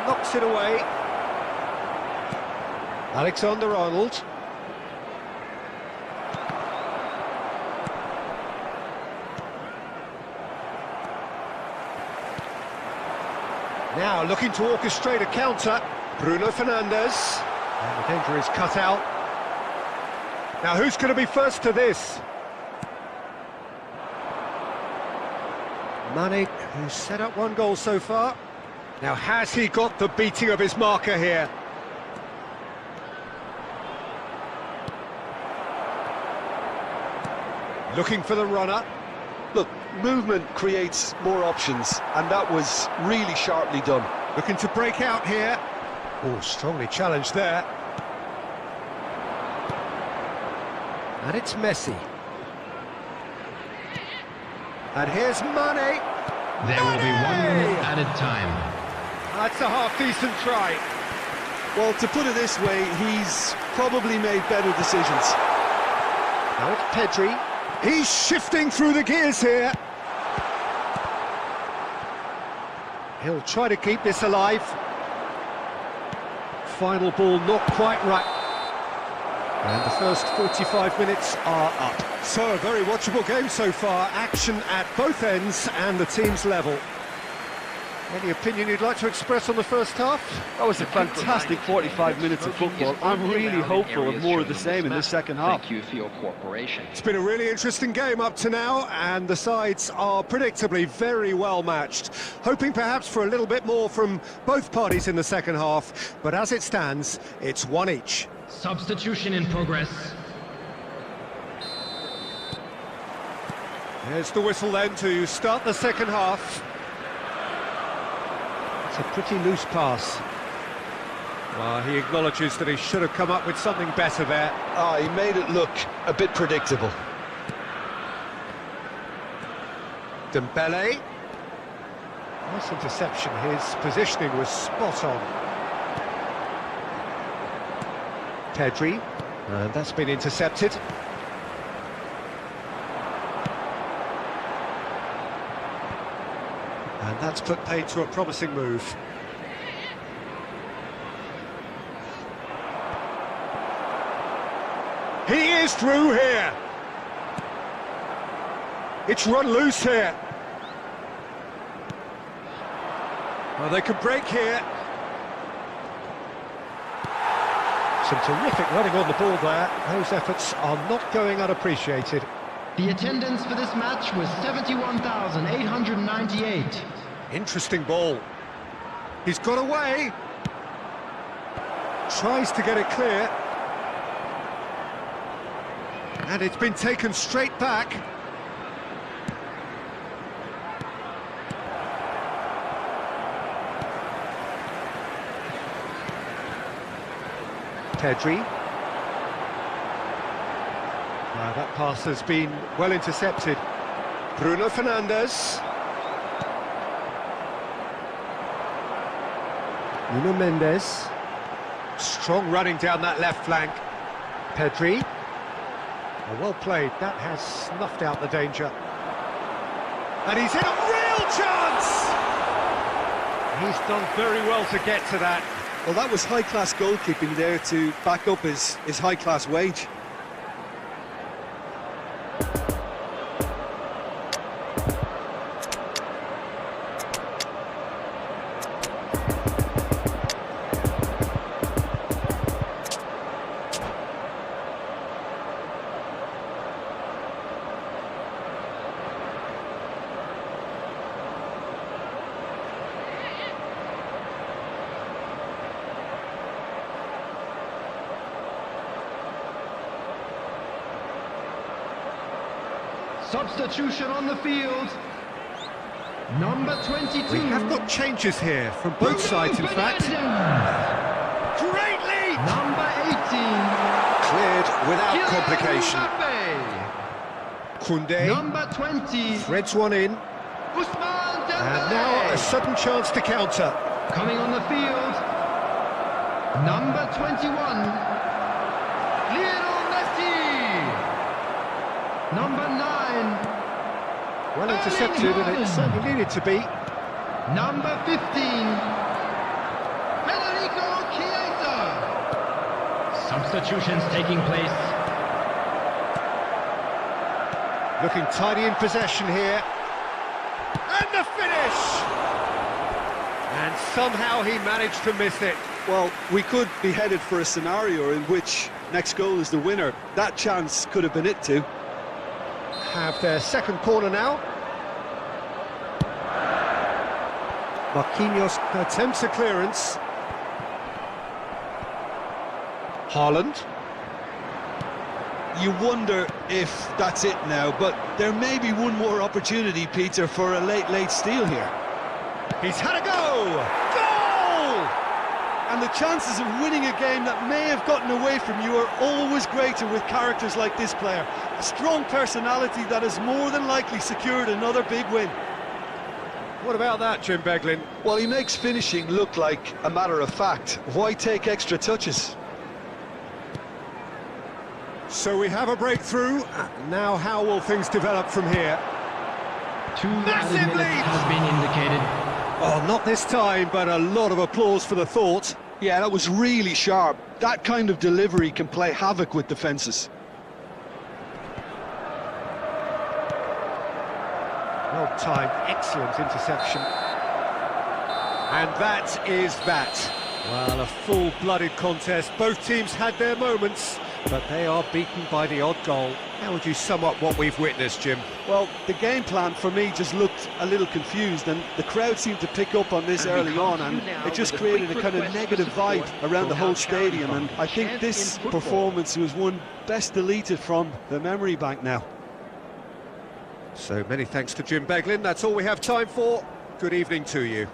Knocks it away. Alexander-Arnold. Now looking to orchestrate a counter. Bruno Fernandes. And the danger is cut out. Now who's going to be first to this? Mane, who's set up one goal so far. Now, has he got the beating of his marker here? Looking for the runner. Look, movement creates more options, and that was really sharply done. Looking to break out here. Oh, strongly challenged there. And it's Messi. And here's Mane. There will be 1 minute added time. That's a half-decent try. Well, to put it this way, he's probably made better decisions. Now it's Pedri. He's shifting through the gears here. He'll try to keep this alive. Final ball not quite right. And the first 45 minutes are up. So a very watchable game so far. Action at both ends and the team's level. Any opinion you'd like to express on the first half? That was a fantastic 45 minutes of football. I'm really hopeful of more of the same in this second half. Thank you for your cooperation. It's been a really interesting game up to now, and the sides are predictably very well matched. Hoping perhaps for a little bit more from both parties in the second half, but as it stands, it's one each. Substitution in progress. There's the whistle then to start the second half. It's a pretty loose pass. He acknowledges that he should have come up with something better there. He made it look a bit predictable. Dembele. Nice interception, his positioning was spot on. Pedri, and that's been intercepted. And that's put paid to a promising move. He is through here. It's run loose here. Well, they could break here. Some terrific running on the ball there. Those efforts are not going unappreciated. The attendance for this match was 71,898. Interesting ball. He's got away. Tries to get it clear. And it's been taken straight back. Pedri. That pass has been well intercepted. Bruno Fernandes. Nuno Mendes. Strong running down that left flank. Pedri. Well played, that has snuffed out the danger. And he's in a real chance! He's done very well to get to that. Well, that was high-class goalkeeping there to back up his high-class wage. Substitution on the field. Number 22. We have got changes here from both sides, in fact. Great lead! Number 18. Cleared without complication. Koundé Number 20. threads one in. Ousmane Dembele. And now a sudden chance to counter. Coming on the field. Number 21. Lionel Messi. Number 9. Well intercepted, and it certainly needed to be. Number 15. Federico Chiesa. Substitutions taking place. Looking tidy in possession here. And the finish! And somehow he managed to miss it. Well, we could be headed for a scenario in which next goal is the winner. That chance could have been it too. Have their second corner now. Marquinhos attempts a clearance. Haaland. You wonder if that's it now, but there may be one more opportunity, Peter, for a late steal here. He's had a go! Goal! And the chances of winning a game that may have gotten away from you are always greater with characters like this player. A strong personality that has more than likely secured another big win. What about that, Jim Beglin? Well, he makes finishing look like a matter of fact. Why take extra touches? So we have a breakthrough. Now how will things develop from here? 2 Massive added minutes lead. has been indicated. Oh, not this time, but a lot of applause for the thought. Yeah, that was really sharp. That kind of delivery can play havoc with defences. Well timed, excellent interception. And that is that. Well, a full-blooded contest. Both teams had their moments, but they are beaten by the odd goal. How would you sum up what we've witnessed, Jim? Well, the game plan for me just looked a little confused, and the crowd seemed to pick up on this early on, and it just created a kind of negative vibe around the whole stadium, and I think this performance was one best deleted from the memory bank now. So many thanks to Jim Beglin. That's all we have time for. Good evening to you.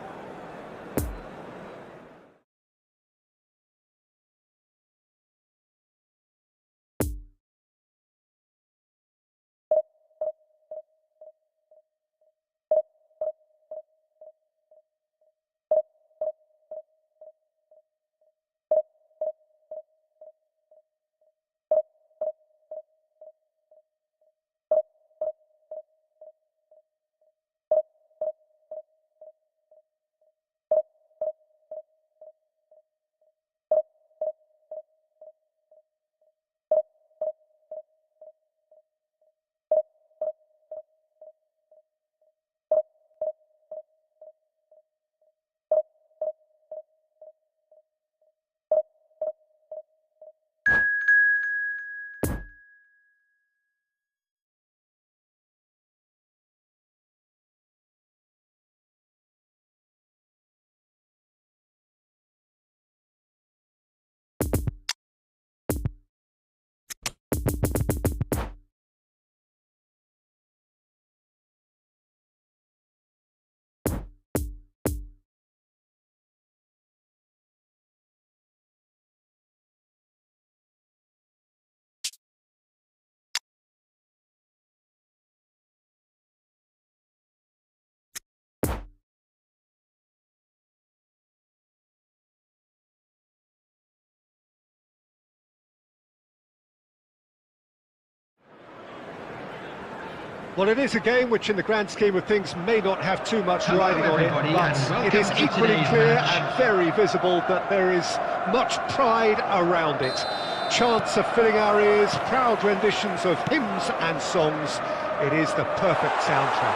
Well, it is a game which in the grand scheme of things may not have too much Hello, riding on it, everybody, but and it is welcome to equally today's clear match. and very visible that there is much pride around it. Chants are filling our ears, proud renditions of hymns and songs. It is the perfect soundtrack.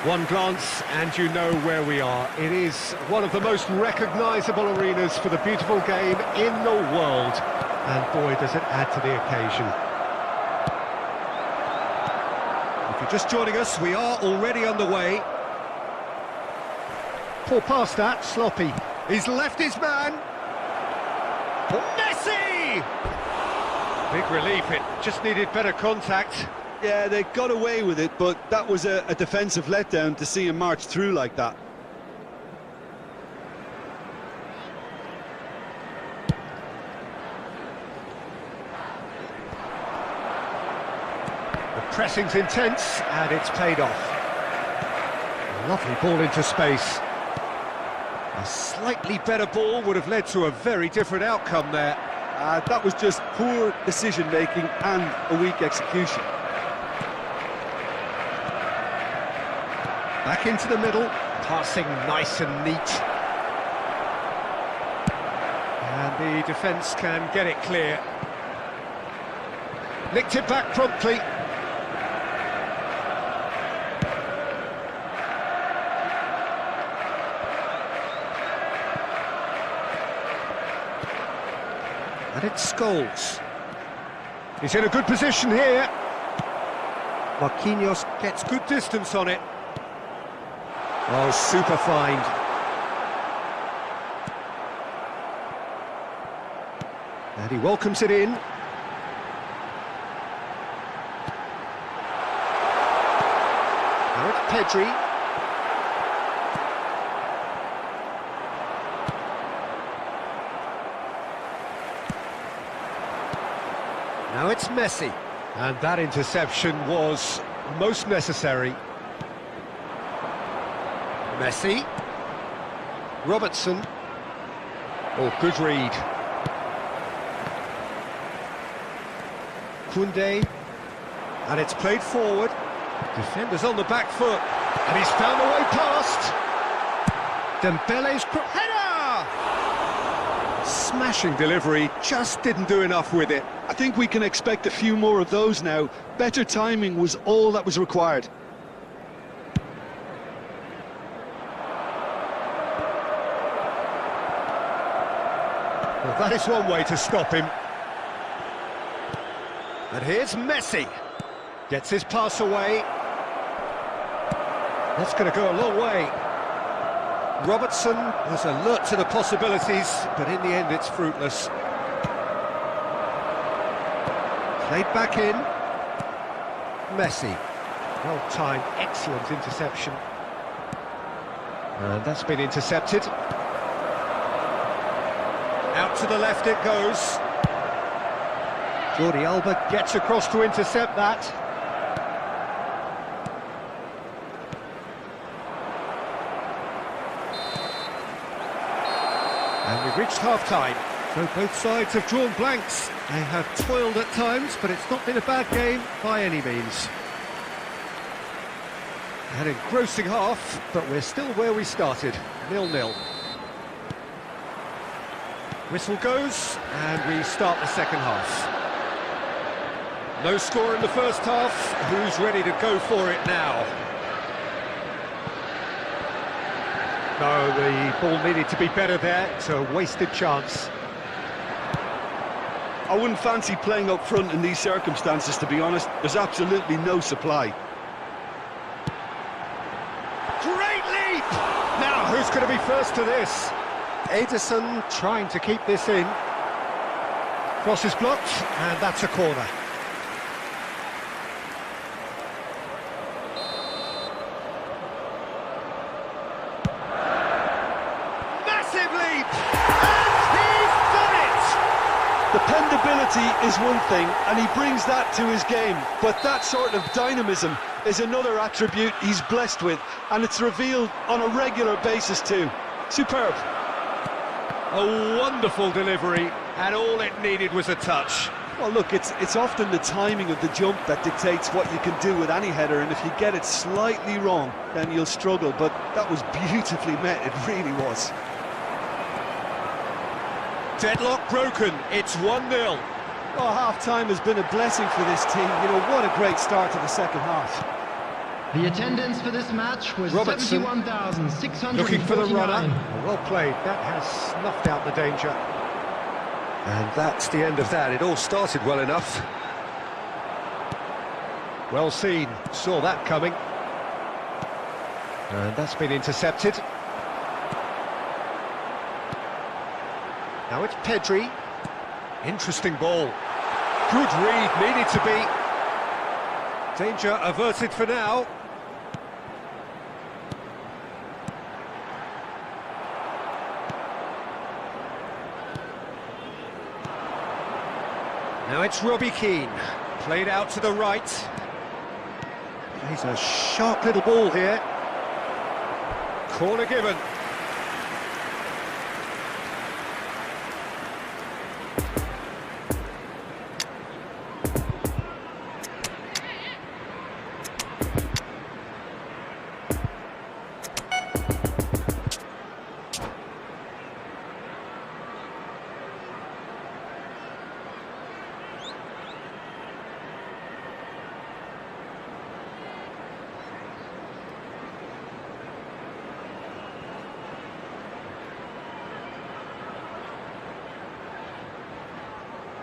One glance and you know where we are. It is one of the most recognisable arenas for the beautiful game in the world. And boy, does it add to the occasion. If you're just joining us, we are already underway. Poor pass that, sloppy. He's left his man. Messi! Big relief, it just needed better contact. Yeah, they got away with it, but that was a defensive letdown to see him march through like that. The pressing's intense, and it's paid off. A lovely ball into space. A slightly better ball would have led to a very different outcome there. That was just poor decision-making and a weak execution. Back into the middle, passing nice and neat. And the defence can get it clear. Nicked it back promptly. And it's Scholes. He's in a good position here. Marquinhos gets good distance on it. Oh, super find. And he welcomes it in. Now it's Pedri. Now it's Messi. And that interception was most necessary. Messi. Robertson. Oh, good read. Koundé. And it's played forward. Defenders on the back foot. And he's found the way past. Dembele's header! Smashing delivery, just didn't do enough with it. I think we can expect a few more of those now. Better timing was all that was required. Well, that is one way to stop him. And here's Messi. Gets his pass away. That's going to go a long way. Robertson was alert to the possibilities, but in the end it's fruitless. Played back in. Messi. Well-timed, excellent interception. And that's been intercepted. Out to the left it goes. Jordi Alba gets across to intercept that. And we've reached half-time. So both sides have drawn blanks. They have toiled at times, but it's not been a bad game by any means. An engrossing half, but we're still where we started, 0-0. Whistle goes, and we start the second half. No score in the first half. Who's ready to go for it now? No, the ball needed to be better there. It's a wasted chance. I wouldn't fancy playing up front in these circumstances, to be honest. There's absolutely no supply. Great leap! Now, who's going to be first to this? Ederson trying to keep this in. Cross is blocked, and that's a corner. Massive leap! And he's done it! Dependability is one thing, and he brings that to his game, but that sort of dynamism is another attribute he's blessed with, and it's revealed on a regular basis too. Superb. A wonderful delivery, and all it needed was a touch. Well, look, it's often the timing of the jump that dictates what you can do with any header, and if you get it slightly wrong, then you'll struggle. But that was beautifully met, it really was. Deadlock broken, it's 1-0. Well, half-time has been a blessing for this team. You know, what a great start to the second half. The attendance for this match was Robertson 71,649. looking for the runner. Well played, that has snuffed out the danger. And that's the end of that. It all started well enough. Well seen, saw that coming. And that's been intercepted. Now it's Pedri. Interesting ball. Good read, needed to be. Danger averted for now. Now it's Robbie Keane, played out to the right. He's a sharp little ball here. Corner given.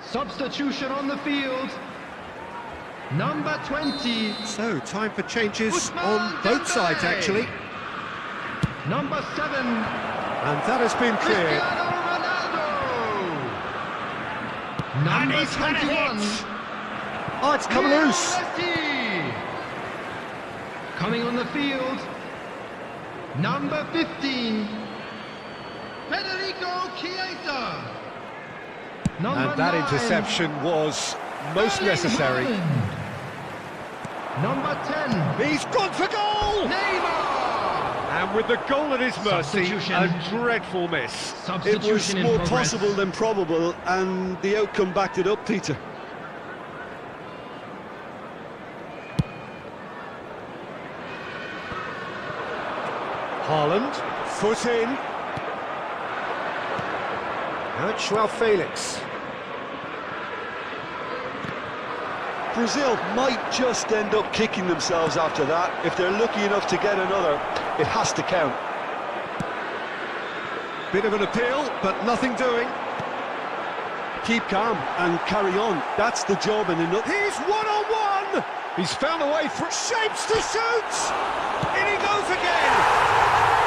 Substitution on the field. Number 20. So, time for changes on both sides, actually. Number 7. And that has been cleared. Cristiano Ronaldo. Number 21. Oh, it's come loose. Messi. Coming on the field. Number 15. Federico Chiesa. Number And that 9. interception was most necessary. Number 10. He's gone for goal! Neymar. And with the goal at his mercy, Substitution. a dreadful miss. It was Substitution in more progress. possible than probable, and the outcome backed it up, Peter. Haaland, foot in. Now it's Joao Felix. Brazil might just end up kicking themselves after that. If they're lucky enough to get another, it has to count. Bit of an appeal, but nothing doing. Keep calm and carry on. That's the job in a nut. He's one-on-one! He's found a way through. Shapes to shoot! In he goes again!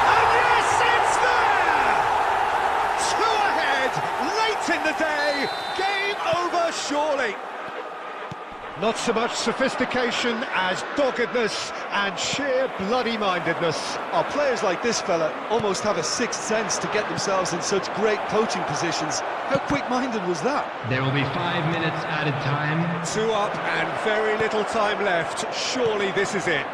And yes, it's there! Two ahead, late in the day. Game over, surely. Not so much sophistication as doggedness and sheer bloody-mindedness. Our players like this fella almost have a sixth sense to get themselves in such great coaching positions. How quick-minded was that? There will be 5 minutes added time. 2 up and very little time left. Surely this is it.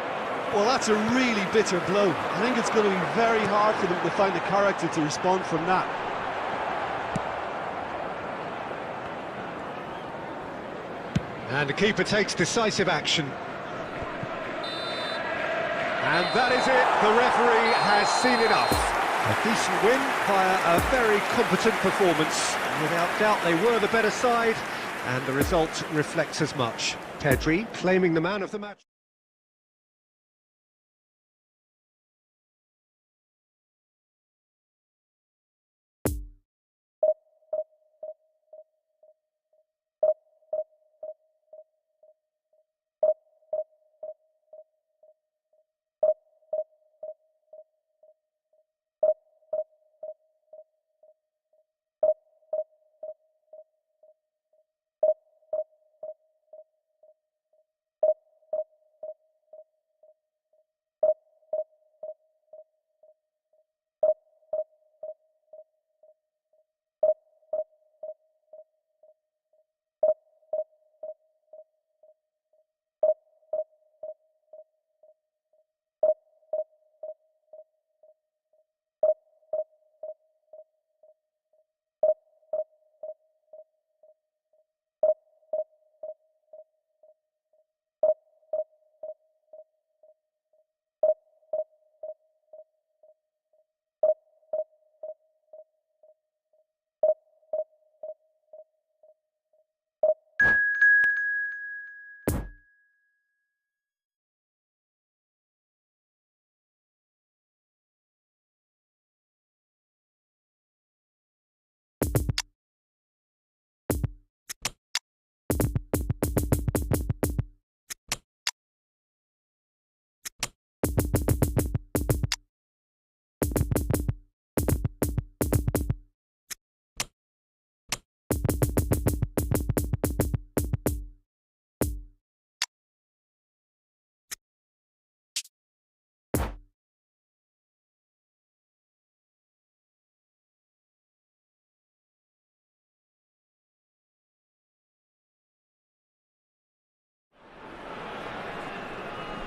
Well, that's a really bitter blow. I think it's going to be very hard for them to find the character to respond from that. And the keeper takes decisive action. And that is it. The referee has seen enough. A decent win via a very competent performance. Without doubt, they were the better side, and the result reflects as much. Pedri claiming the man of the match.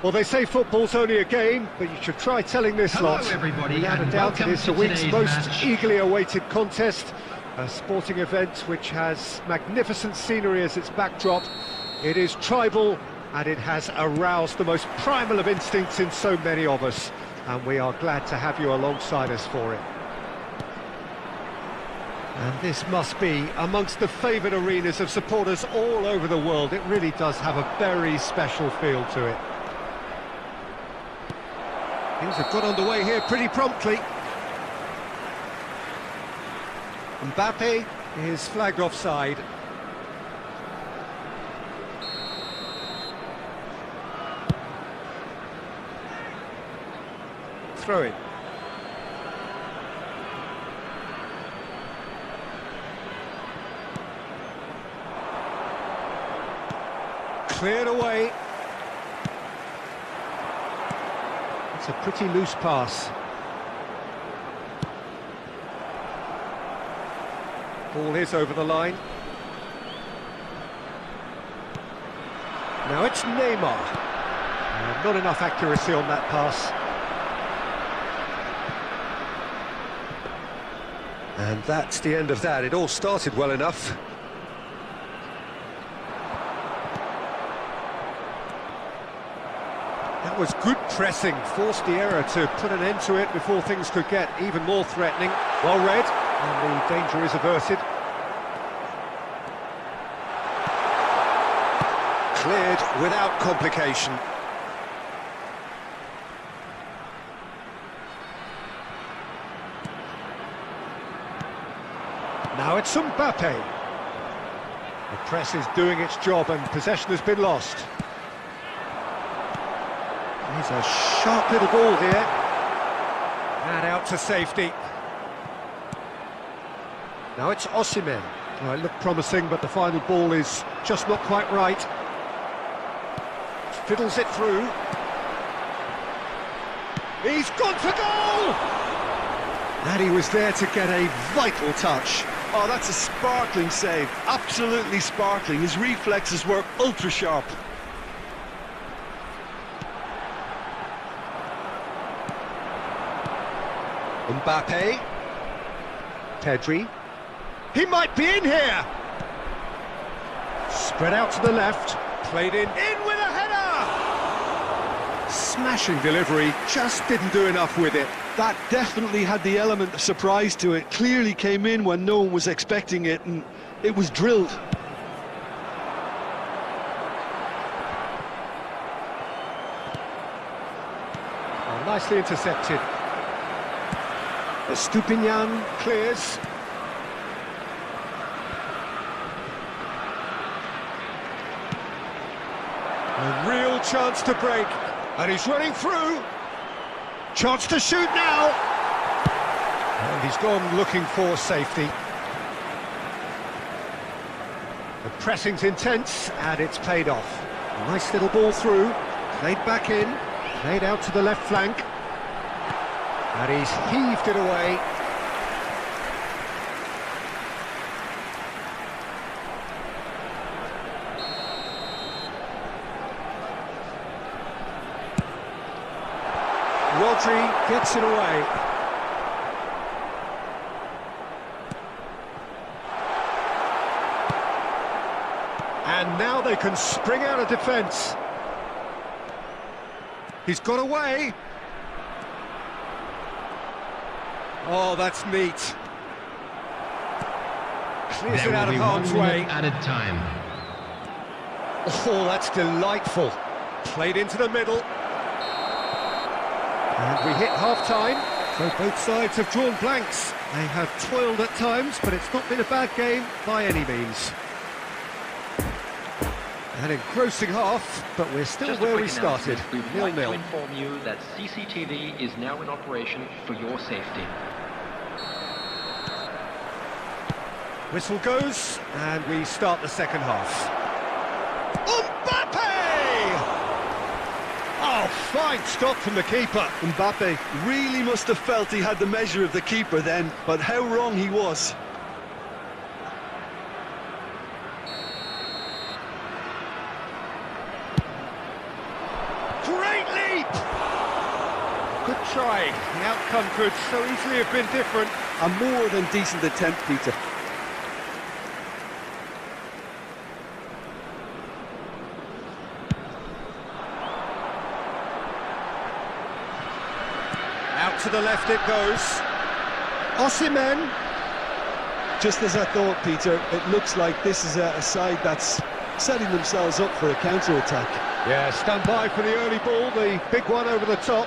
Well, they say football's only a game, but you should try telling this Hello, lot. everybody, Without a and doubt, it welcome is the to week's today's most match. eagerly awaited contest. A sporting event which has magnificent scenery as its backdrop. It is tribal, and it has aroused the most primal of instincts in so many of us. And we are glad to have you alongside us for it. And this must be amongst the favoured arenas of supporters all over the world. It really does have a very special feel to it. Things have got underway here pretty promptly. Mbappe is flagged offside. Throw in. Cleared away. It's a pretty loose pass. Ball is over the line. Now it's Neymar. Not enough accuracy on that pass. And that's the end of that. It all started well enough. That was good pressing, forced the error to put an end to it before things could get even more threatening. Well read, and the danger is averted. Cleared without complication. Now it's Mbappe. The press is doing its job and possession has been lost. He's a sharp little ball here. And out to safety. Now it's Osimhen. Well, it looked promising, but the final ball is just not quite right. Fiddles it through. He's gone for goal! And he was there to get a vital touch. Oh, that's a sparkling save. Absolutely sparkling. His reflexes were ultra sharp. Mbappe. Pedri. He might be in here! Spread out to the left. Played in with a header! Smashing delivery, just didn't do enough with it. That definitely had the element of surprise to it. Clearly came in when no one was expecting it, and it was drilled. Oh, nicely intercepted. Stupinian clears. A real chance to break. And he's running through. Chance to shoot now. And he's gone looking for safety. The pressing's intense, and it's paid off. A nice little ball through. Played back in. Played out to the left flank. And he's heaved it away. Rodri gets it away. And now they can spring out of defence. He's got away. Oh, that's neat. Clears it out of harm's way. Added time. Oh, that's delightful. Played into the middle. And we hit half-time, so both sides have drawn blanks. They have toiled at times, but it's not been a bad game by any means. An engrossing half, but we're still where we started, We would like to 0-0. inform you that CCTV is now in operation for your safety. Whistle goes, and we start the second half. Mbappe! Oh, fine stop from the keeper. Mbappe really must have felt he had the measure of the keeper then, but how wrong he was. Great trying. The outcome could so easily have been different. A more than decent attempt, Peter. Out to the left it goes. Osimhen. Just as I thought, Peter, it looks like this is a side that's setting themselves up for a counter-attack. Yeah, stand by for the early ball, the big one over the top.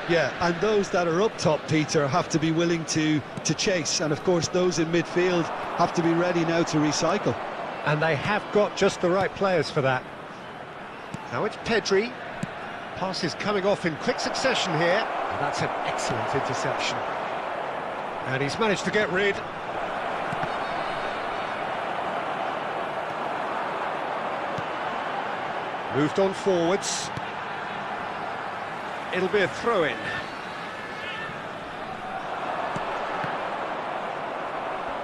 Yeah, and those that are up top, Peter, have to be willing to chase. And, of course, those in midfield have to be ready now to recycle. And they have got just the right players for that. Now it's Pedri. Pass is coming off in quick succession here. And that's an excellent interception. And he's managed to get rid. Moved on forwards. It'll be a throw-in.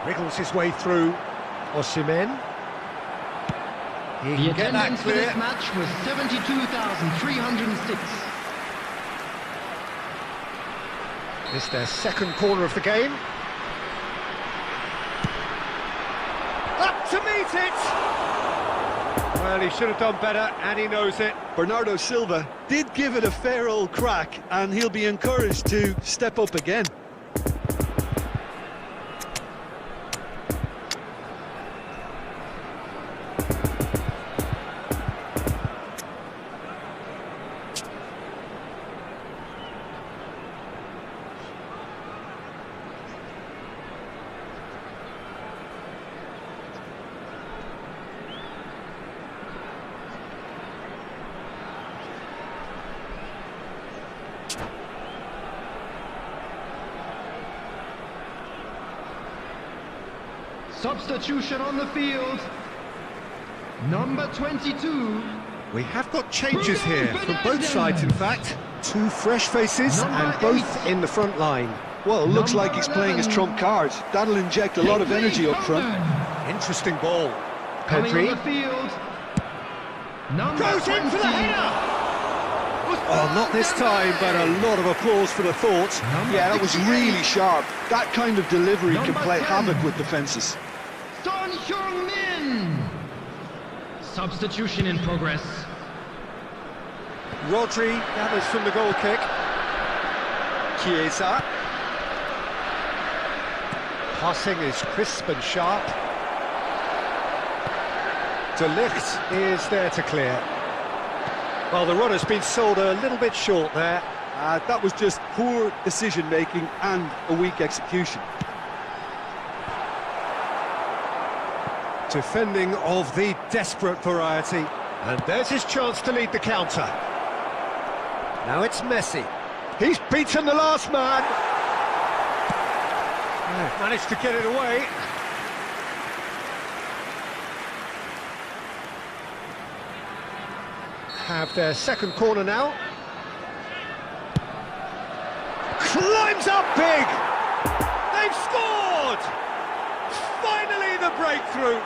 Wriggles his way through. Osimhen. He The can get that attendance for clear. this match was 72,306. It's their second corner of the game. Up to meet it! Well, he should have done better, and he knows it. Bernardo Silva did give it a fair old crack, and he'll be encouraged to step up again. Substitution on the field. Number 22. We have got changes here from both sides, in fact. Two fresh faces and both in the front line. Well, it looks like he's playing his trump card. That'll inject a lot of energy up front. Interesting ball. Coming on Pedri the field. Number goes in for the 20. header! Oh, not this time, but a lot of applause for the thought. Yeah, that was really sharp. That kind of delivery can Number play 10. havoc with defences. Son Heung-min. Substitution in progress. Rodri gathers from the goal kick. Chiesa. Passing is crisp and sharp. De Ligt is there to clear. Well, the run has been sold a little bit short there. That was just poor decision-making and a weak execution. Defending of the desperate variety. And there's his chance to lead the counter. Now it's Messi. He's beaten the last man. Managed to get it away. Have their second corner now. Climbs up big. They've scored. Finally the breakthrough.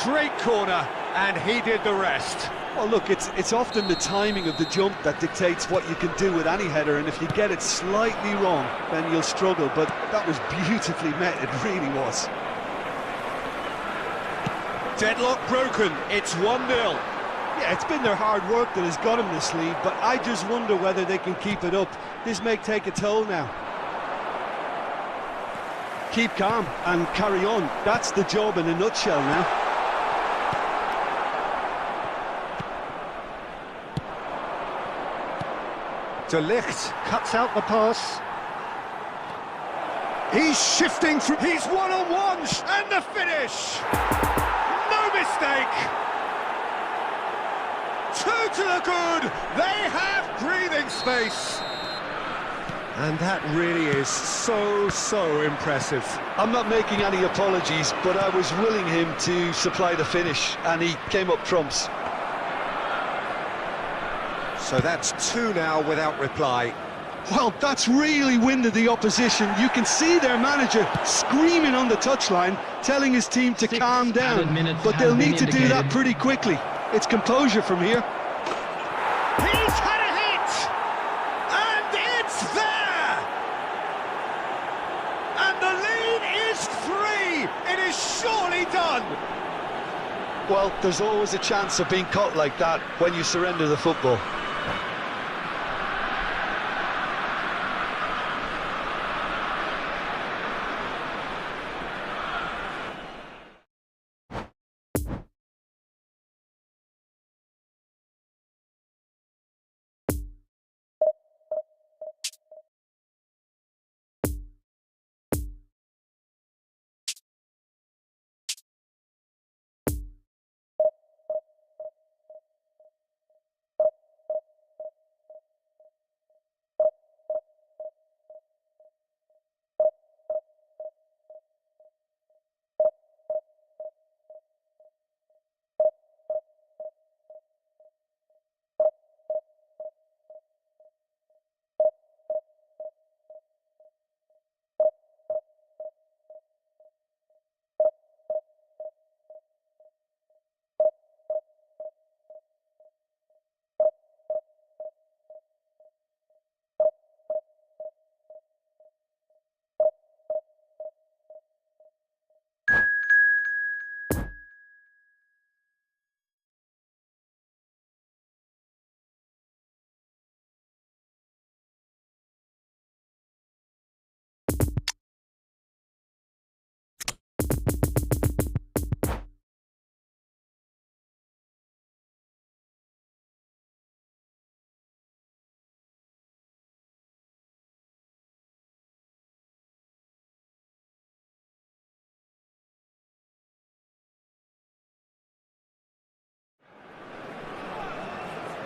Great corner, and he did the rest. Well, look, it's often the timing of the jump that dictates what you can do with any header, and if you get it slightly wrong, then you'll struggle, but that was beautifully met, it really was. Deadlock broken, it's 1-0. Yeah, it's been their hard work that has got them this lead, but I just wonder whether they can keep it up. This may take a toll now. Keep calm and carry on. That's the job in a nutshell now. De Ligt cuts out the pass. He's shifting through. He's one-on-one, and the finish. No mistake. Two to the good. They have breathing space. And that really is so impressive. I'm not making any apologies, but I was willing him to supply the finish, and he came up trumps. So that's two now without reply. Well, that's really winded the opposition. You can see their manager screaming on the touchline, telling his team to calm down. But they'll need to do that pretty quickly. It's composure from here. He's had a hit! And surely done! Well, there's always a chance of being caught like that when you surrender the football.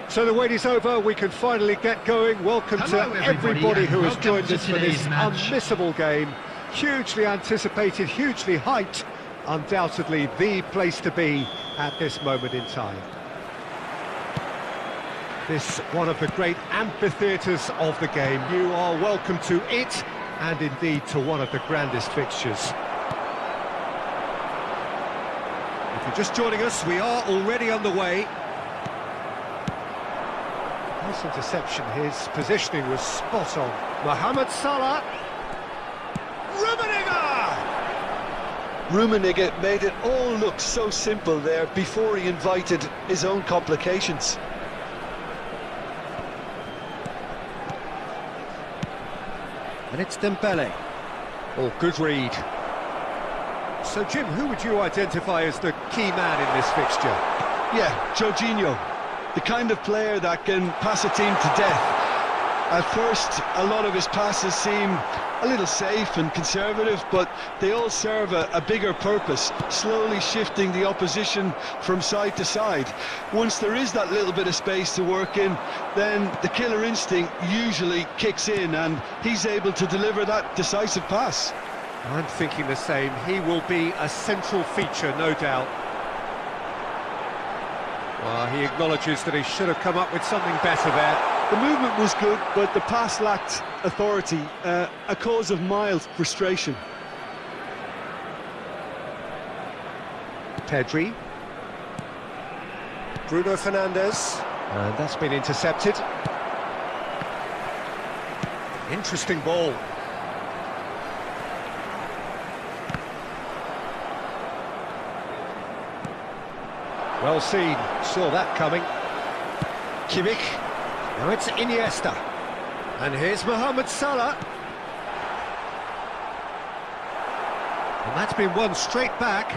So the wait is over, we can finally get going. Welcome Hello, to everybody who has welcome joined to us for this today's match. unmissable game. Hugely anticipated, hugely hyped. Undoubtedly the place to be at this moment in time. This one of the great amphitheatres of the game. You are welcome to it, and indeed to one of the grandest fixtures. If you're just joining us, we are already underway. Nice interception, his positioning was spot on. Mohamed Salah. Rummenigge made it all look so simple there before he invited his own complications. And it's Dembele. Oh, good read. So, Jim, who would you identify as the key man in this fixture? Yeah, Jorginho. The kind of player that can pass a team to death. At first, a lot of his passes seem a little safe and conservative, but they all serve a bigger purpose, slowly shifting the opposition from side to side. Once there is that little bit of space to work in, then the killer instinct usually kicks in, and he's able to deliver that decisive pass. I'm thinking the same. He will be a central feature, no doubt. Well, he acknowledges that he should have come up with something better there. The movement was good, but the pass lacked authority, a cause of mild frustration. Pedri. Bruno Fernandes. And that's been intercepted. Interesting ball. Well seen, saw that coming. Kimmich. Now it's Iniesta. And here's Mohamed Salah. And that's been won straight back.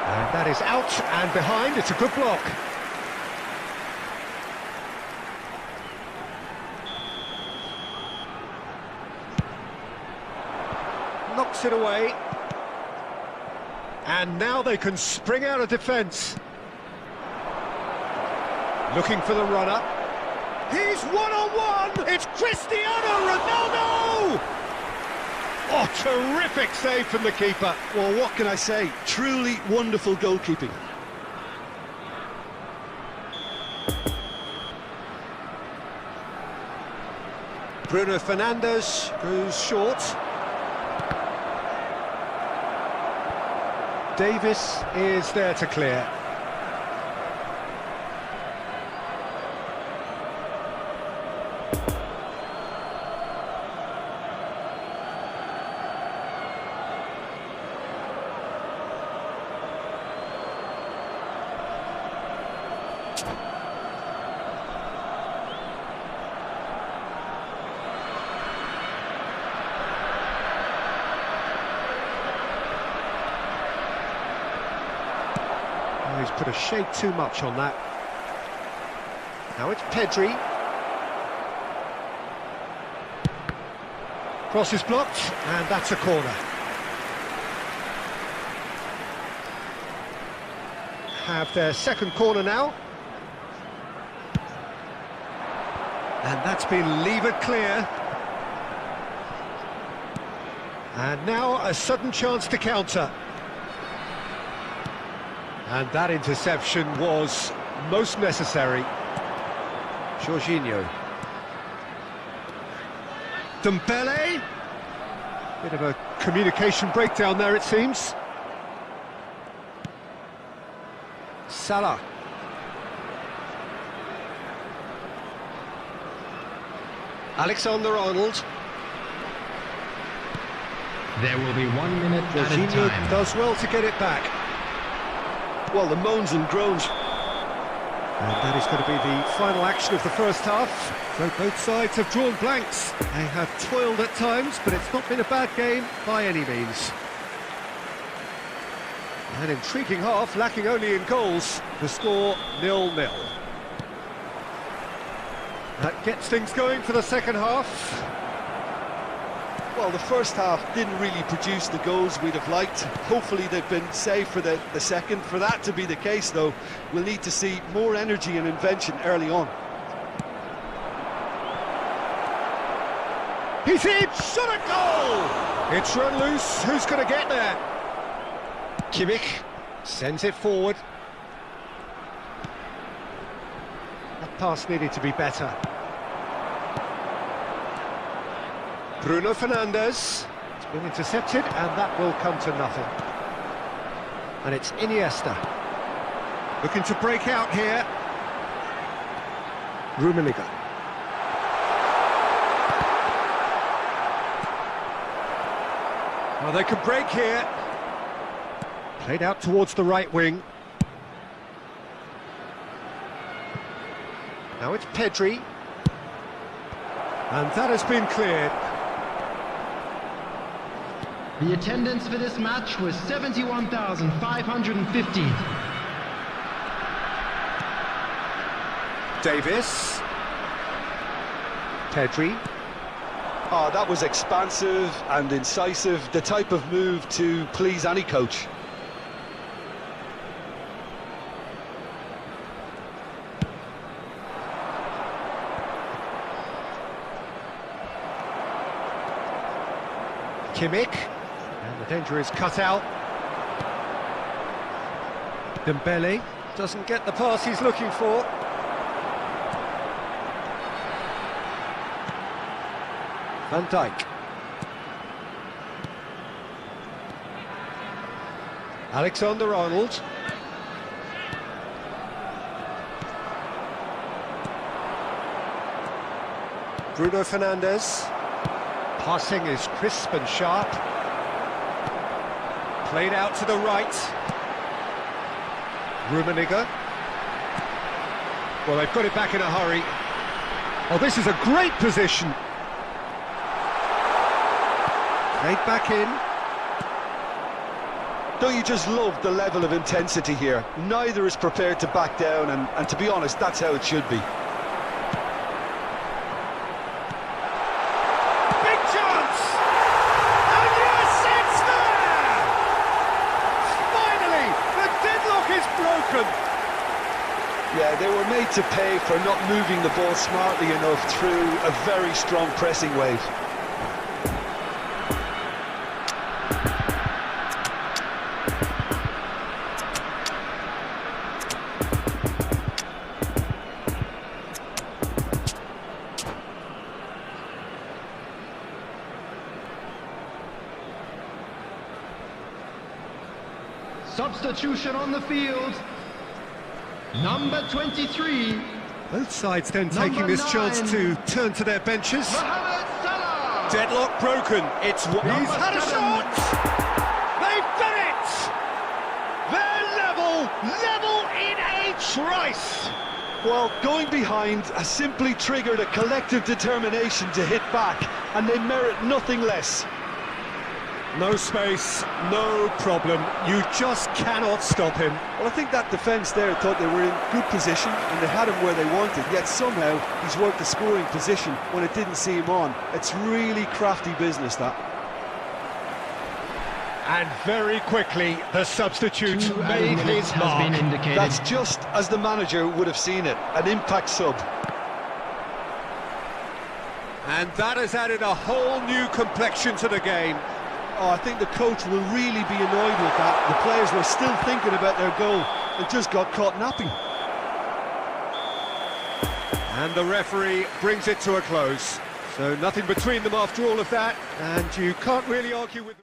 And that is out and behind. It's a good block. Knocks it away. And now they can spring out of defence. Looking for the runner. He's one-on-one! It's Cristiano Ronaldo! Oh, terrific save from the keeper. Well, what can I say? Truly wonderful goalkeeping. Bruno Fernandes goes short. Davis is there to clear. He's put a shade too much on that. Now it's Pedri. Cross is blocked, and that's a corner. Have their second corner now. And that's been levered clear. And now a sudden chance to counter. And that interception was most necessary. Jorginho. Dembele. Bit of a communication breakdown there, it seems. Salah. Alexander-Arnold. There will be 1 minute added Jorginho time. does well to get it back. Well, the moans and groans. And that is going to be the final action of the first half. So both sides have drawn blanks. They have toiled at times, but it's not been a bad game by any means. An intriguing half, lacking only in goals. The score 0-0. That gets things going for the second half. Well, the first half didn't really produce the goals we'd have liked. Hopefully they've been saved for the second. For that to be the case, though, we'll need to see more energy and invention early on. He's in! Shot a goal! It's run loose. Who's going to get there? Kimmich sends it forward. That pass needed to be better. Bruno Fernandes. It's been intercepted, and that will come to nothing. And it's Iniesta. Looking to break out here. Rummenigge. Well, they can break here. Played out towards the right wing. Now it's Pedri. And that has been cleared. The attendance for this match was 71,550. Davis. Pedri. Oh, that was expansive and incisive, the type of move to please any coach. Kimmich. And the danger is cut out. Dembele doesn't get the pass he's looking for. Van Dijk. Alexander-Arnold. Bruno Fernandes. Passing is crisp and sharp. Played out to the right. Rummenigge. Well, they've got it back in a hurry. Oh, this is a great position. Played back in. Don't you just love the level of intensity here? Neither is prepared to back down, and to be honest, that's how it should be. Big chance! And yes, it's there! Finally, the deadlock is broken. Yeah, they were made to pay for not moving the ball smartly enough through a very strong pressing wave. Substitution on the field. Number 23. Both sides then Number taking this 9. chance to turn to their benches. Mohamed Salah. Deadlock broken. It's what he's Number had a 7. shot. They've done it. They're level in a trice. Well, going behind has simply triggered a collective determination to hit back, and they merit nothing less. No space, no problem. You just cannot stop him. Well, I think that defence there thought they were in good position and they had him where they wanted, yet somehow he's worked the scoring position when it didn't see him on. It's really crafty business, that. And very quickly, the substitute Two added made minutes his has mark. been indicated. That's just as the manager would have seen it, an impact sub. And that has added a whole new complexion to the game. Oh, I think the coach will really be annoyed with that. The players were still thinking about their goal and just got caught napping. And the referee brings it to a close. So nothing between them after all of that, and you can't really argue with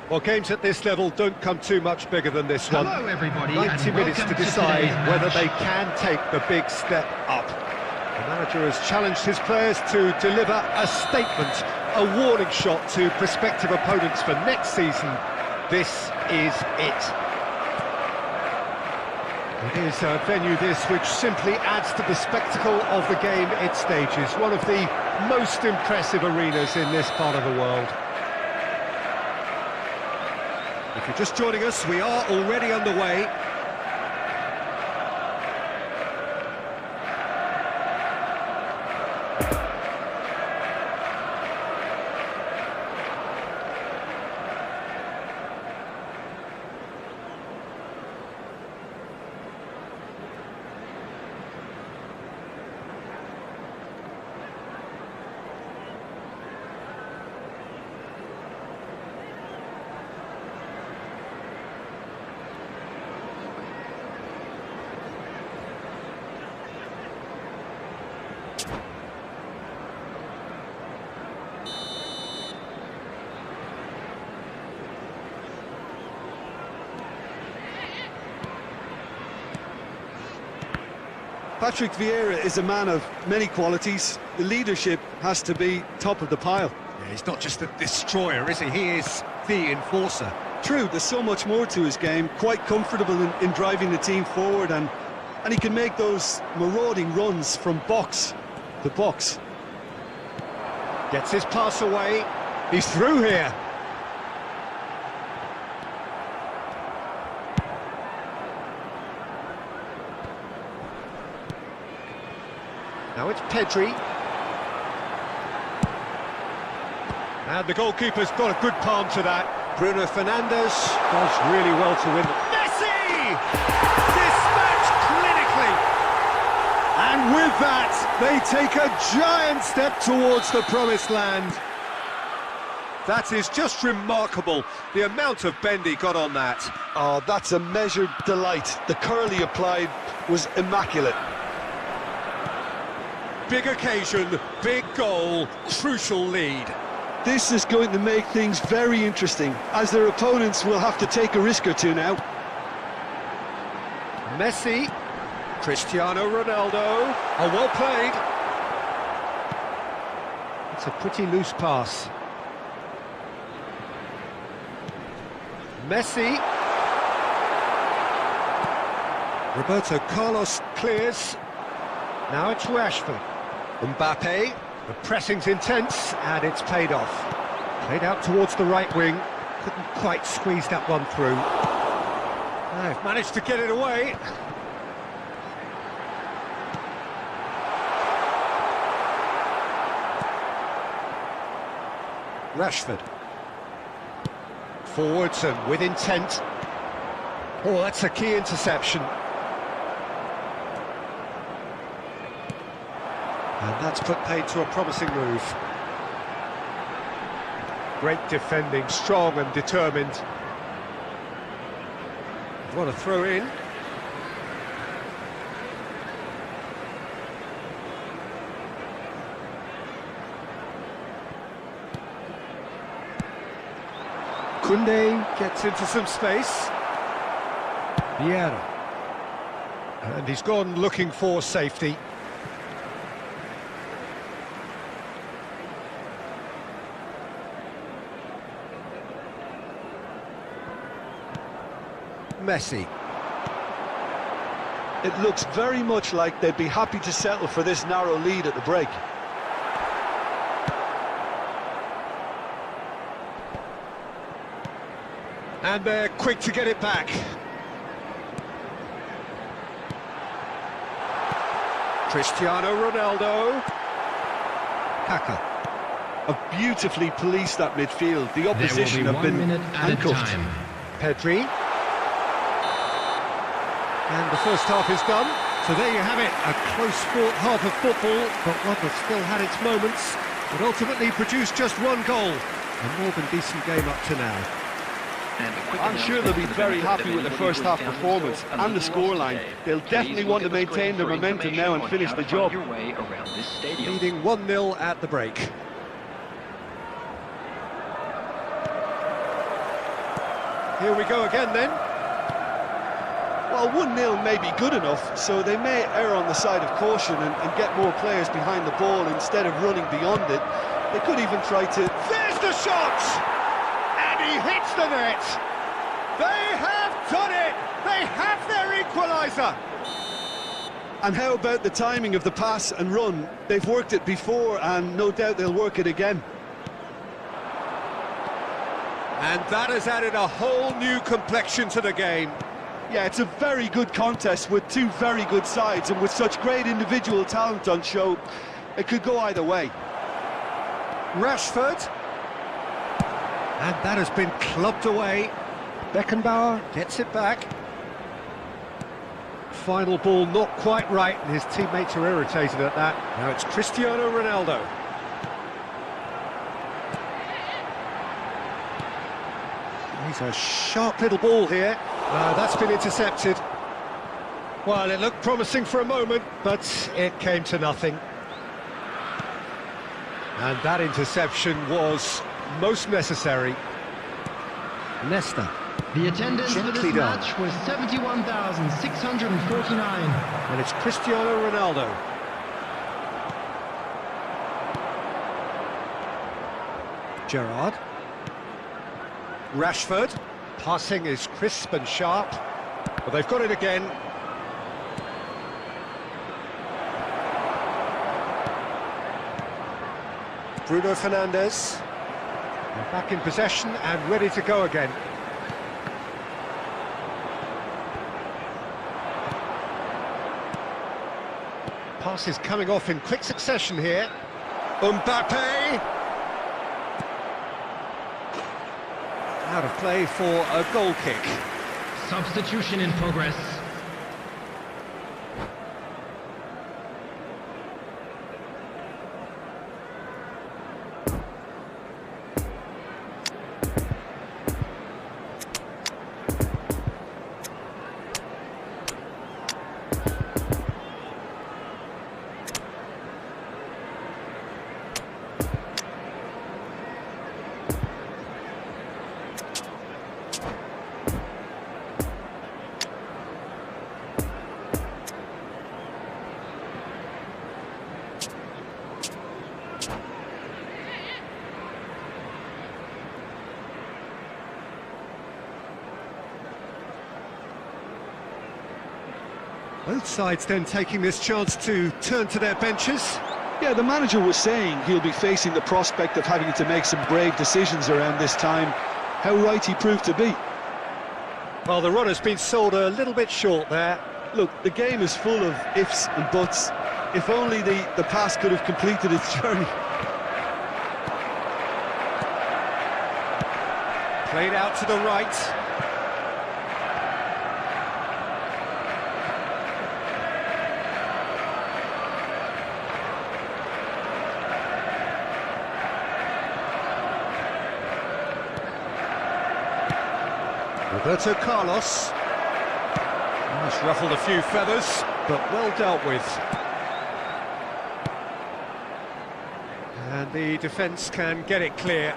Well, games at this level don't come too much bigger than this one. Hello, everybody, 90 and minutes to welcome to decide today's whether match. they can take the big step up. The manager has challenged his players to deliver a statement, a warning shot to prospective opponents for next season. This is it. It is a venue this which simply adds to the spectacle of the game it stages. One of the most impressive arenas in this part of the world. If you're just joining us, we are already underway. Patrick Vieira is a man of many qualities. The leadership has to be top of the pile. Yeah, he's not just a destroyer, is he? He is the enforcer. True, there's so much more to his game, quite comfortable in driving the team forward, and he can make those marauding runs from box to box. Gets his pass away. He's through here. Now it's Pedri. And the goalkeeper's got a good palm to that. Bruno Fernandes does really well to win. Messi! Dispatched clinically! And with that, they take a giant step towards the promised land. That is just remarkable, the amount of bend he got on that. Oh, that's a measured delight. The curl he applied was immaculate. Big occasion, big goal, crucial lead. This is going to make things very interesting, as their opponents will have to take a risk or two now. Messi, Cristiano Ronaldo, oh, well played. It's a pretty loose pass. Messi. Roberto Carlos clears. Now it's Rashford. Mbappe, the pressing's intense, and it's paid off. Played out towards the right wing, couldn't quite squeeze that one through. They've managed to get it away. Rashford. Forwards and with intent. Oh, that's a key interception. And that's put paid to a promising move. Great defending, strong and determined. What a throw in. Koundé gets into some space. Vieira. And he's gone looking for safety. Messi. It looks very much like they'd be happy to settle for this narrow lead at the break. And they're quick to get it back. Cristiano Ronaldo. Kaka. Have beautifully policed that midfield. The opposition There have will be 1 been minute at a handcuffed. time. Pedri. And the first half is done. So there you have it, a close-fought half of football, but one that still had its moments, but ultimately produced just one goal. A more than decent game up to now. I'm sure they'll be very happy with the first half performance and the scoreline. They'll definitely want to maintain their momentum now and finish the job. Leading 1-0 at the break. Here we go again then. Well, 1-0 may be good enough, so they may err on the side of caution and get more players behind the ball instead of running beyond it. They could even try to... There's the shot! And he hits the net! They have done it! They have their equaliser! And how about the timing of the pass and run? They've worked it before, and no doubt they'll work it again. And that has added a whole new complexion to the game. Yeah, it's a very good contest with two very good sides, and with such great individual talent on show, it could go either way. Rashford. And that has been clubbed away. Beckenbauer gets it back. Final ball not quite right, and his teammates are irritated at that. Now it's Cristiano Ronaldo. He's a sharp little ball here. That's been intercepted. Well, it looked promising for a moment, but it came to nothing. And that interception was most necessary. Leicester. The attendance for Gently this done. match was 71,649. And it's Cristiano Ronaldo. Gerrard. Rashford. Passing is crisp and sharp. But they've got it again. Bruno Fernandes. They're back in possession and ready to go again. Pass is coming off in quick succession here. Mbappe! Out of play for a goal kick. Substitution in progress. Both sides then taking this chance to turn to their benches. Yeah, the manager was saying he'll be facing the prospect of having to make some brave decisions around this time. How right he proved to be. Well, the run has been sold a little bit short there. Look, the game is full of ifs and buts. If only the pass could have completed its journey. Played out to the right. Roberto Carlos. Almost ruffled a few feathers, but well dealt with. And the defence can get it clear.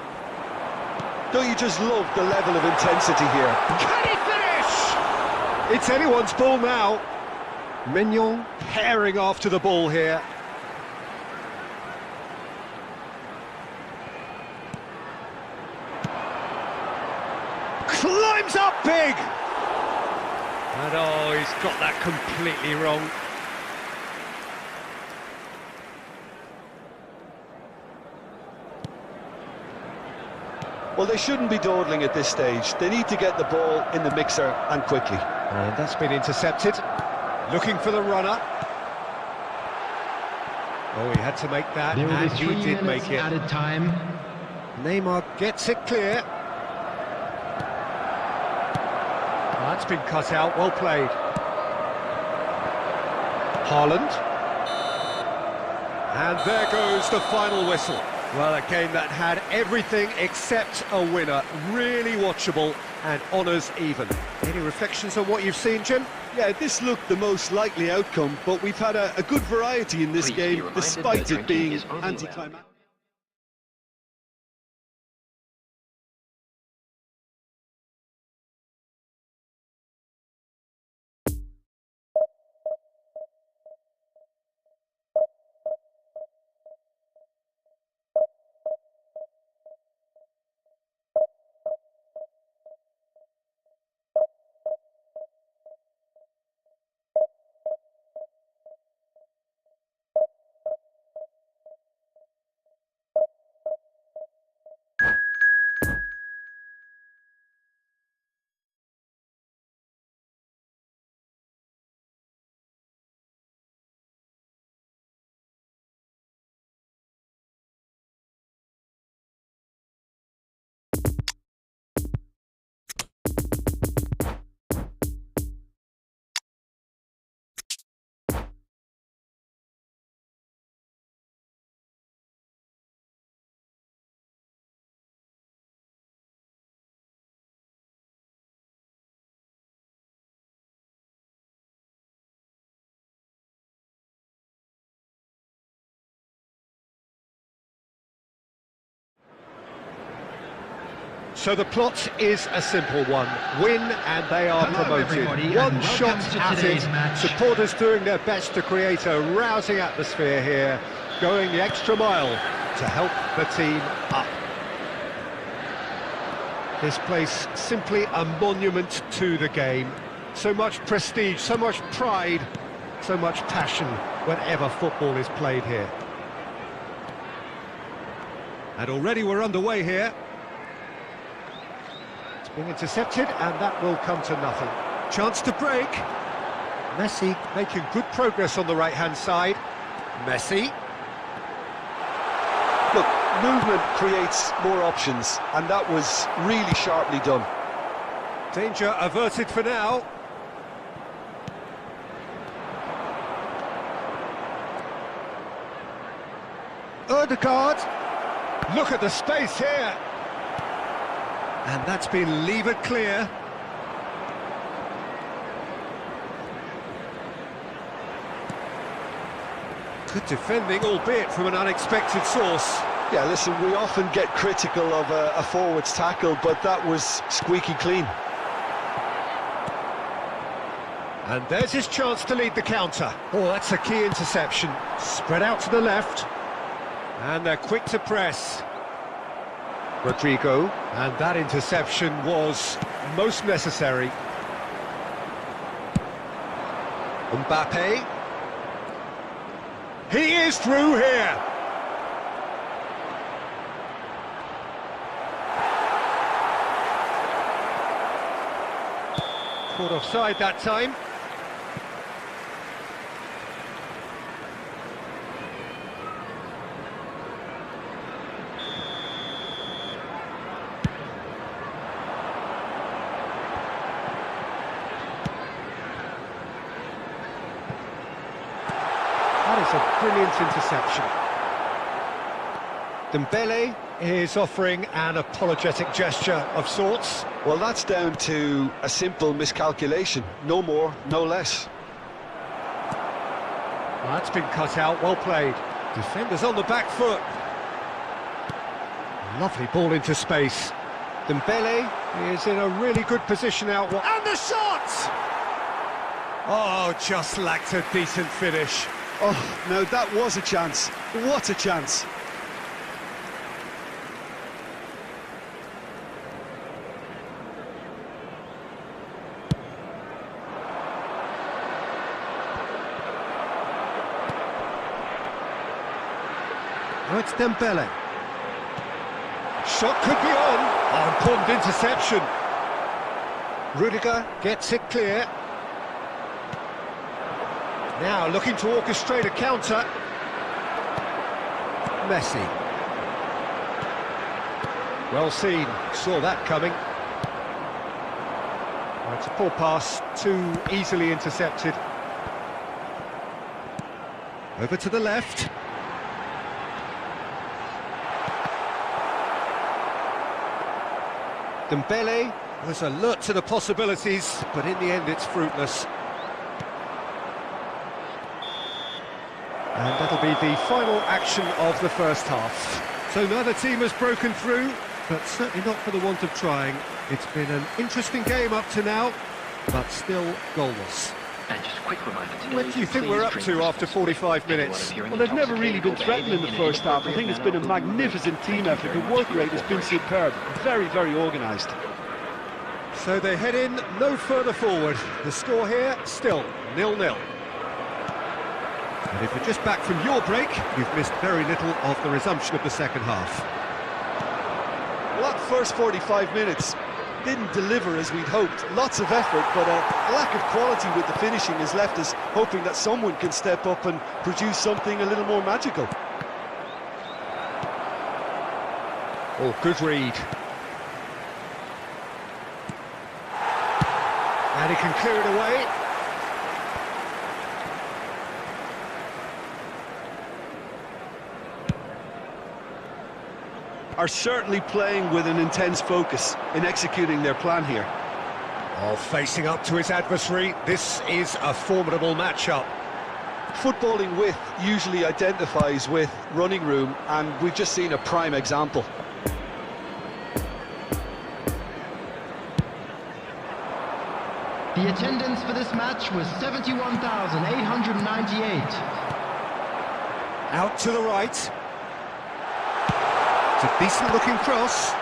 Don't you just love the level of intensity here? Can he finish? It's anyone's ball now. Mignon herring after the ball here. Climbs up big! And oh, he's got that completely wrong. Well, they shouldn't be dawdling at this stage. They need to get the ball in the mixer, and quickly. And that's been intercepted. Looking for the runner. Oh, he had to make that, There will and be he 3 did minutes make it. added time. Neymar gets it clear. That's been cut out, well played. Haaland. And there goes the final whistle. Well, a game that had everything except a winner. Really watchable and honours even. Any reflections on what you've seen, Jim? Yeah, this looked the most likely outcome, but we've had a good variety in this Please be game, reminded despite that it drinking being is only allowed. anticlimactic. So the plot is a simple one. Win and they are Hello, promoted. everybody, One and shot welcome to at today's it. match. Supporters doing their best to create a rousing atmosphere here, going the extra mile to help the team up. This place simply a monument to the game. So much prestige, so much pride, so much passion whenever football is played here. And already we're underway here. It's been intercepted and that will come to nothing. Chance to break. Messi making good progress on the right-hand side. Messi. Look, movement creates more options, and that was really sharply done. Danger averted for now. Odegaard. Look at the space here. And that's been levered clear. Good defending, albeit from an unexpected source. Yeah, listen, we often get critical of a forward's tackle, but that was squeaky clean. And there's his chance to lead the counter. Oh, that's a key interception. Spread out to the left. And they're quick to press. Rodrigo. And that interception was most necessary. Mbappe. He is through here. Caught offside that time. That is a brilliant interception. Dembele is offering an apologetic gesture of sorts. Well, that's down to a simple miscalculation. No more, no less. Well, that's been cut out, well played. Defenders on the back foot. Lovely ball into space. Dembele is in a really good position out. And the shot! Oh, just lacked a decent finish. Oh, now that was a chance. What a chance. Now it's Dembele. Shot could be on. Oh, important interception. Rudiger gets it clear. Now looking to orchestrate a counter. Messi. Well seen, saw that coming. Oh, it's a poor pass, too easily intercepted. Over to the left. Dembele was alert to the possibilities, but in the end it's fruitless. And that'll be the final action of the first half. So neither team has broken through, but certainly not for the want of trying. It's been an interesting game up to now, but still goalless. And just a quick reminder today, What do you think we're up to after 45 minutes? Well, they've never really been threatened in the first half. I think it's been a magnificent team effort. The work rate has been superb. Very, very organised. So they head in no further forward. The score here, still 0-0. And if you're just back from your break, you've missed very little of the resumption of the second half. Well, that first 45 minutes didn't deliver as we'd hoped. Lots of effort, but a lack of quality with the finishing has left us hoping that someone can step up and produce something a little more magical. Oh, good read. And he can clear it away. Are certainly playing with an intense focus in executing their plan here. Oh, facing up to his adversary, this is a formidable matchup. Footballing with usually identifies with running room, and we've just seen a prime example. The attendance for this match was 71,898. Out to the right. It's a decent looking cross.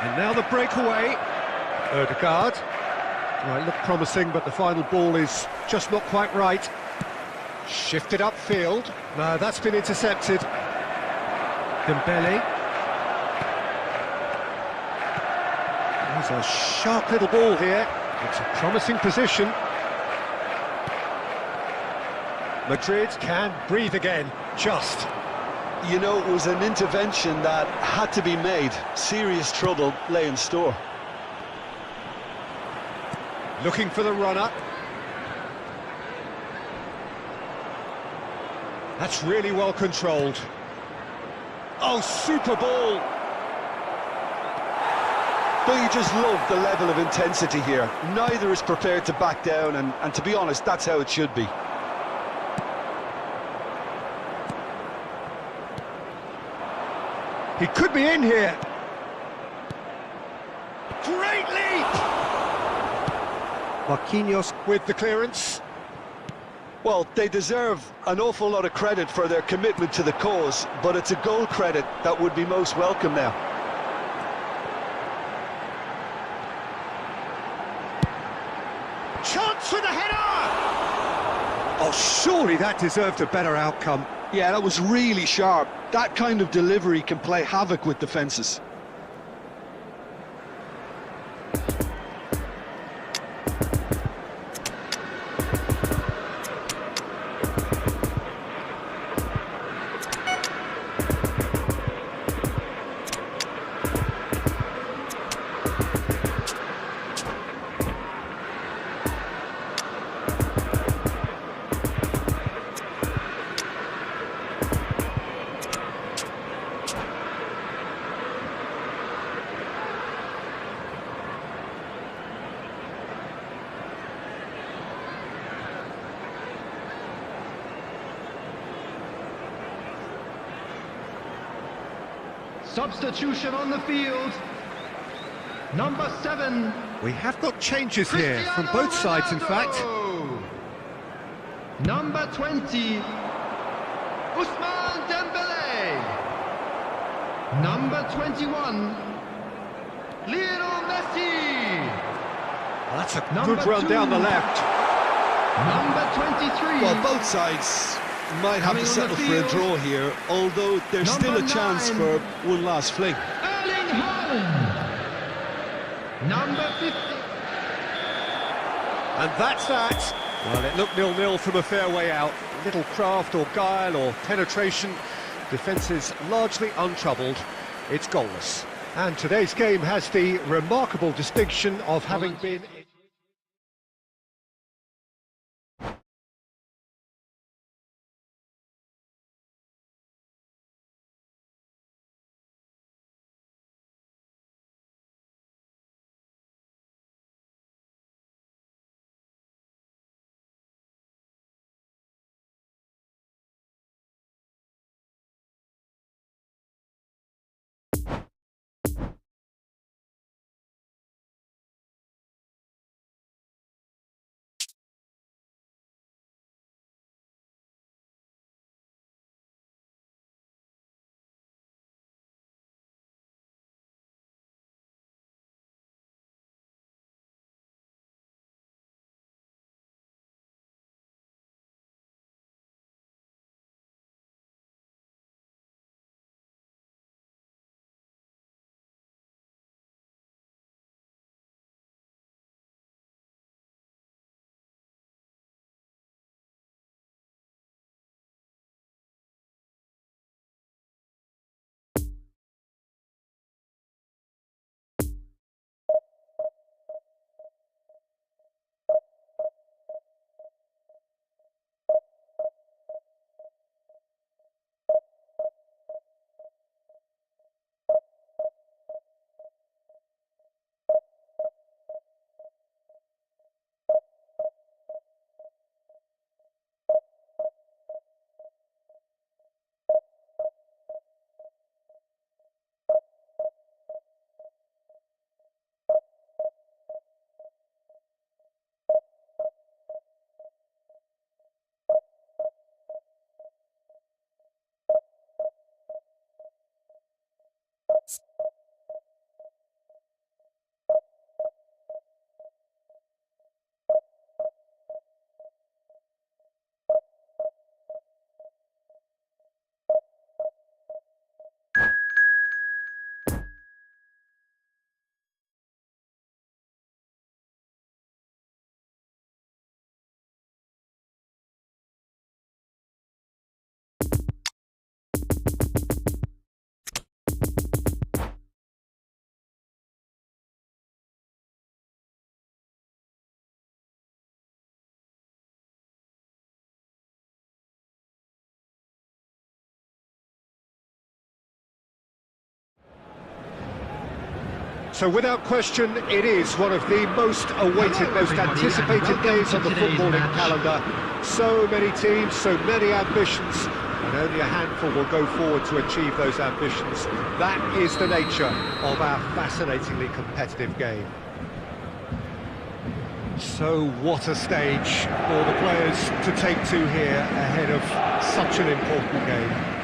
And now the breakaway. Ødegaard. Well, it looked promising, but the final ball is just not quite right. Shifted upfield. No, that's been intercepted. Dembele. There's a sharp little ball here. It's a promising position. Madrid can breathe again, just. You know, it was an intervention that had to be made. Serious trouble lay in store. Looking for the runner. That's really well controlled. Oh, super ball! But you just love the level of intensity here. Neither is prepared to back down, and to be honest, that's how it should be. He could be in here. Great leap! Marquinhos with the clearance. Well, they deserve an awful lot of credit for their commitment to the cause, but it's a goal credit that would be most welcome now. Chance for the header! Oh, surely that deserved a better outcome. Yeah, that was really sharp. That kind of delivery can play havoc with defences. Substitution on the field. Number 7. We have got changes here from both sides, in fact. Number 20. Ousmane Dembele. Number 21. Lionel Messi. Well, that's a Number good run 2. down the left. Number 23. Well, both sides might have to settle for a draw here, although there's still a chance for one last fling. Erling Haaland. Number 50. And that's that. Well, it looked 0-0 from a fair way out. Little craft or guile or penetration. Defence is largely untroubled. It's goalless. And today's game has the remarkable distinction of having been... So without question, it is one of the most awaited, most anticipated days on the footballing calendar. So many teams, so many ambitions, and only a handful will go forward to achieve those ambitions. That is the nature of our fascinatingly competitive game. So what a stage for the players to take to here ahead of such an important game.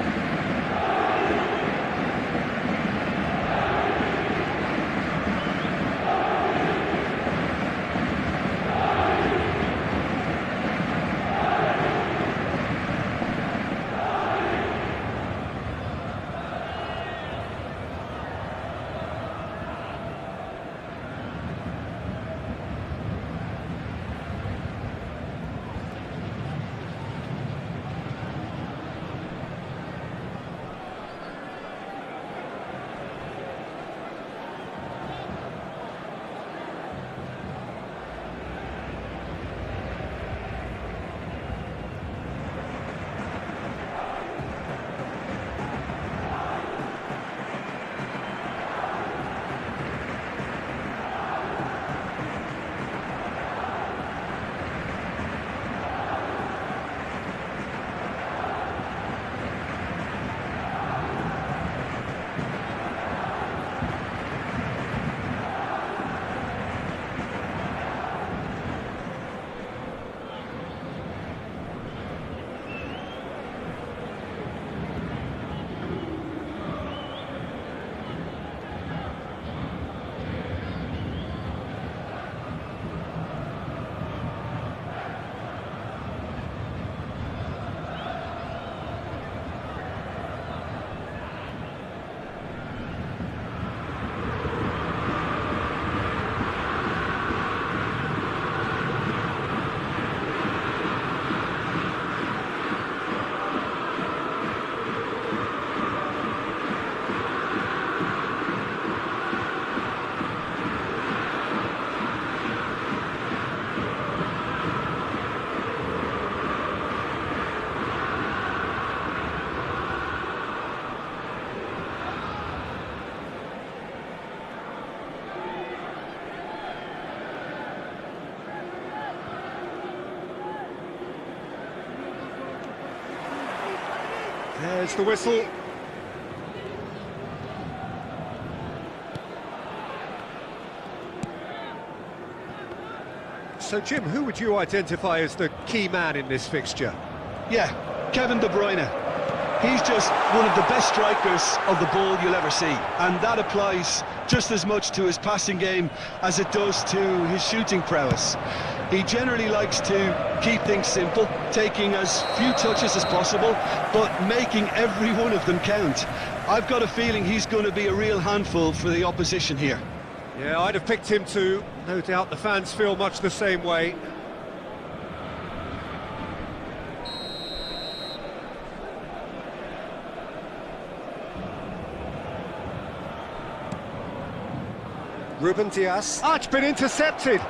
There's the whistle. So, Jim, who would you identify as the key man in this fixture? Yeah, Kevin De Bruyne. He's just one of the best strikers of the ball you'll ever see, and that applies just as much to his passing game as it does to his shooting prowess. He generally likes to keep things simple, taking as few touches as possible, but making every one of them count. I've got a feeling he's going to be a real handful for the opposition here. Yeah, I'd have picked him too. No doubt the fans feel much the same way. Ruben Dias. Ah, it's been intercepted.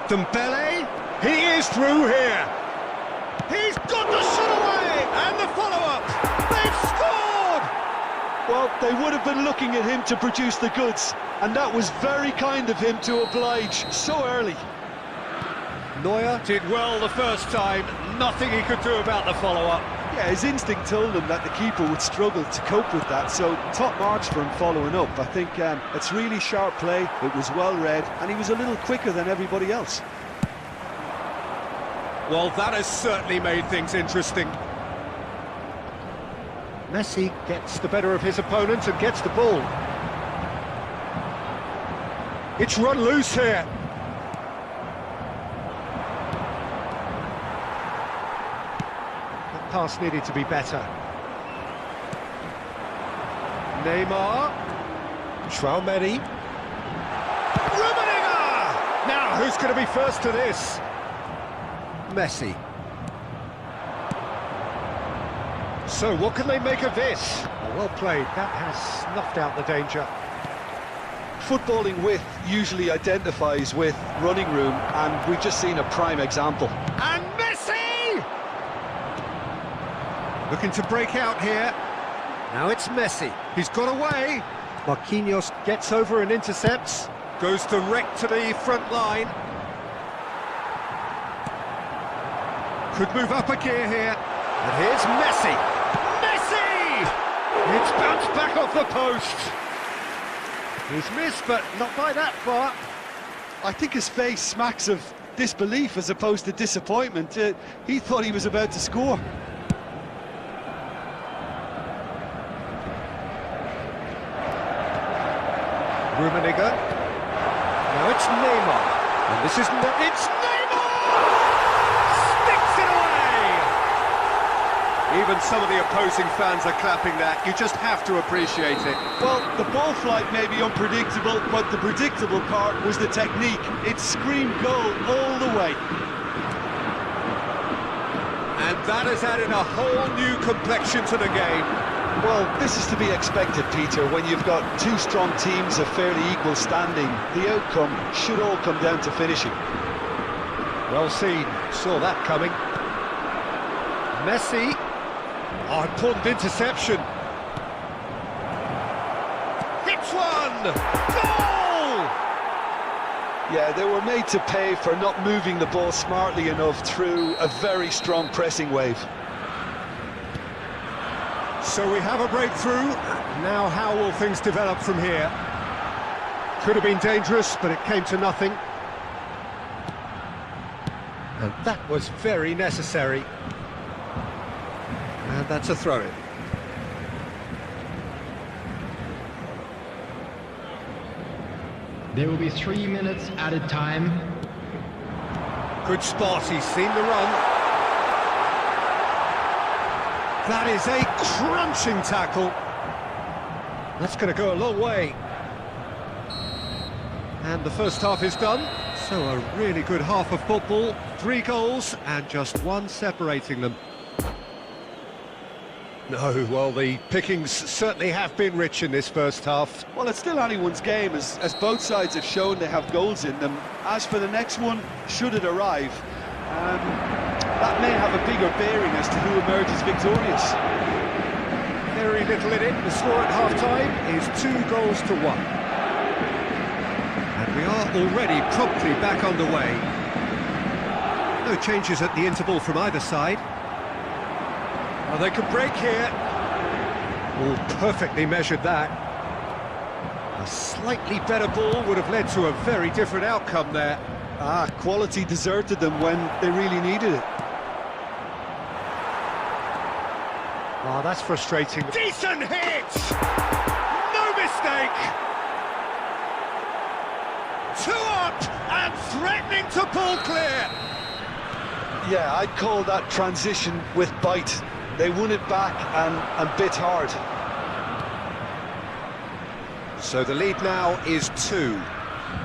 Dembele. He is through here. He's got the shot away. And the follow-up. They've scored. Well, they would have been looking at him to produce the goods, and that was very kind of him to oblige so early. Neuer did well the first time. Nothing he could do about the follow-up. Yeah, his instinct told him that the keeper would struggle to cope with that, so top marks for him following up. I think it's really sharp play, it was well read, and he was a little quicker than everybody else. Well, that has certainly made things interesting. Messi gets the better of his opponent and gets the ball. It's run loose here. Pass needed to be better. Neymar. Traumeri. Rummenigge! Now, who's going to be first to this? Messi. So, what can they make of this? Well played. That has snuffed out the danger. Footballing width usually identifies with running room, and we've just seen a prime example. And Messi! Looking to break out here. Now it's Messi. He's got away. Marquinhos gets over and intercepts. Goes direct to the front line. Could move up a gear here. And here's Messi. Messi! It's bounced back off the post. He's missed, but not by that far. I think his face smacks of disbelief as opposed to disappointment. He thought he was about to score. Rummenigge. Now it's Neymar. And this is... it's Neymar! Sticks it away! Even some of the opposing fans are clapping that. You just have to appreciate it. Well, the ball flight may be unpredictable, but the predictable part was the technique. It screamed goal all the way. And that has added a whole new complexion to the game. Well, this is to be expected, Peter. When you've got two strong teams of fairly equal standing, the outcome should all come down to finishing. Well seen, saw that coming. Messi. Oh, important interception. Hits one! Goal! Yeah, they were made to pay for not moving the ball smartly enough through a very strong pressing wave. So we have a breakthrough. Now how will things develop from here? Could have been dangerous, but it came to nothing. And that was very necessary. And that's a throw-in. There will be 3 minutes added time. Good spot, he's seen the run. That is a crunching tackle. That's going to go a long way. And the first half is done. So a really good half of football. 3 goals and just 1 separating them. No, well, the pickings certainly have been rich in this first half. Well, it's still anyone's game, as both sides have shown they have goals in them. As for the next one, should it arrive, that may have a bigger bearing as to who emerges victorious. Very little in it. The score at half-time is 2 goals to 1. And we are already promptly back underway. No changes at the interval from either side. Oh, they could break here. Oh, perfectly measured that. A slightly better ball would have led to a very different outcome there. Quality deserted them when they really needed it. Oh, that's frustrating. Decent hit! No mistake! 2 up and threatening to pull clear. Yeah, I'd call that transition with bite. They won it back and bit hard. So the lead now is 2.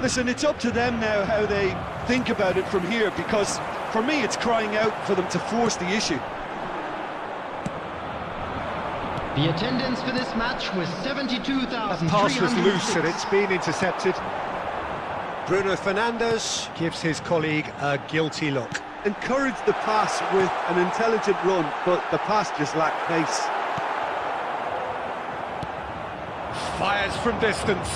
Listen, it's up to them now how they think about it from here, because for me it's crying out for them to force the issue. The attendance for this match was 72,000. That pass was loose and it's been intercepted. Bruno Fernandes gives his colleague a guilty look. Encourage the pass with an intelligent run, but the pass just lacked pace. Fires from distance.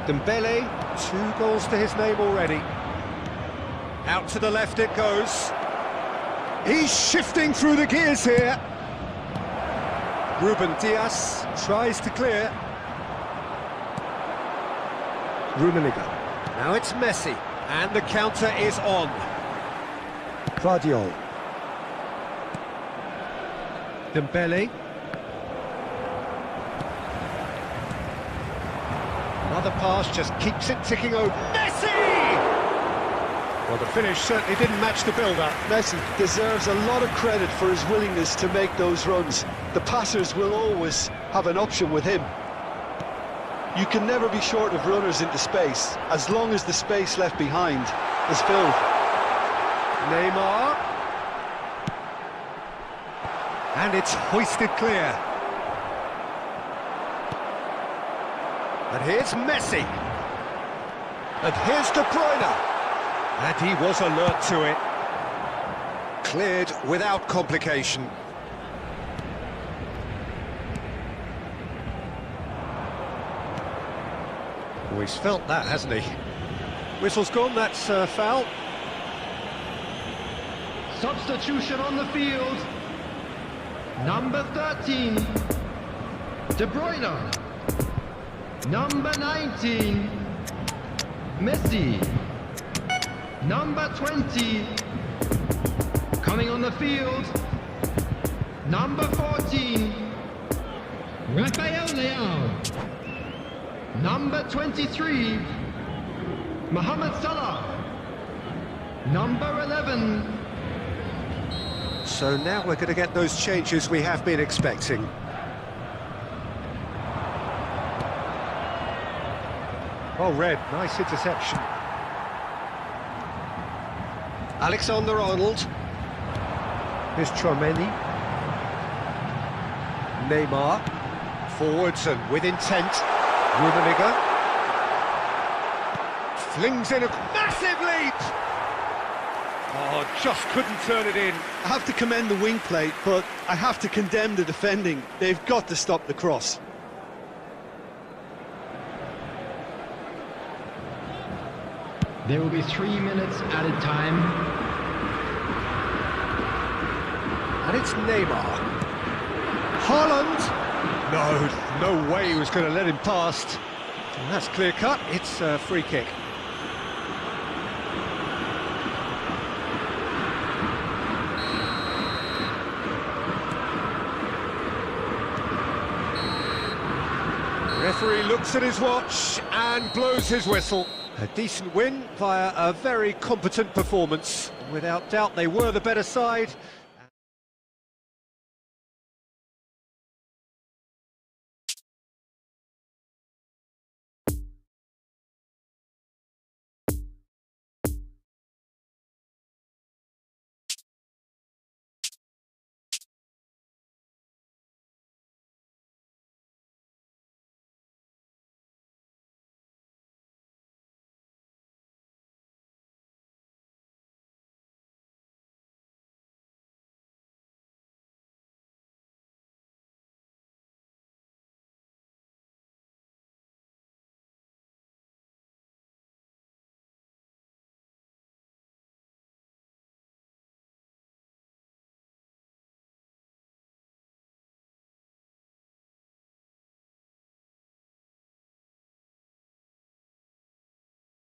Dembele, 2 goals to his name already. Out to the left it goes. He's shifting through the gears here. Ruben Dias tries to clear. Rummenigge. Now it's Messi. And the counter is on. Guardiola. Dembele. Another pass just keeps it ticking over. Messi! Well, the finish certainly didn't match the build-up. Messi deserves a lot of credit for his willingness to make those runs. The passers will always have an option with him. You can never be short of runners into space, as long as the space left behind is filled. Neymar. And it's hoisted clear. And here's Messi. And here's De Bruyne. And he was alert to it. Cleared without complication. Oh, he's felt that, hasn't he? Whistle's gone, that's foul. Substitution on the field. Number 13, De Bruyne. Number 19, Messi. Number 20, coming on the field, number 14, Rafael Leao. Number 23, Mohamed Salah. Number 11. So now we're going to get those changes we have been expecting. Well read, nice interception. Alexander-Arnold. Here's Tchouaméni. Neymar. Forwards and with intent. Rummenigge. Flings in a massive leap! Oh, just couldn't turn it in. I have to commend the wing play, but I have to condemn the defending. They've got to stop the cross. There will be 3 minutes added time. And it's Neymar. Haaland! No way he was going to let him past. And that's clear cut, it's a free kick. Referee looks at his watch and blows his whistle. A decent win via a very competent performance. Without doubt, they were the better side.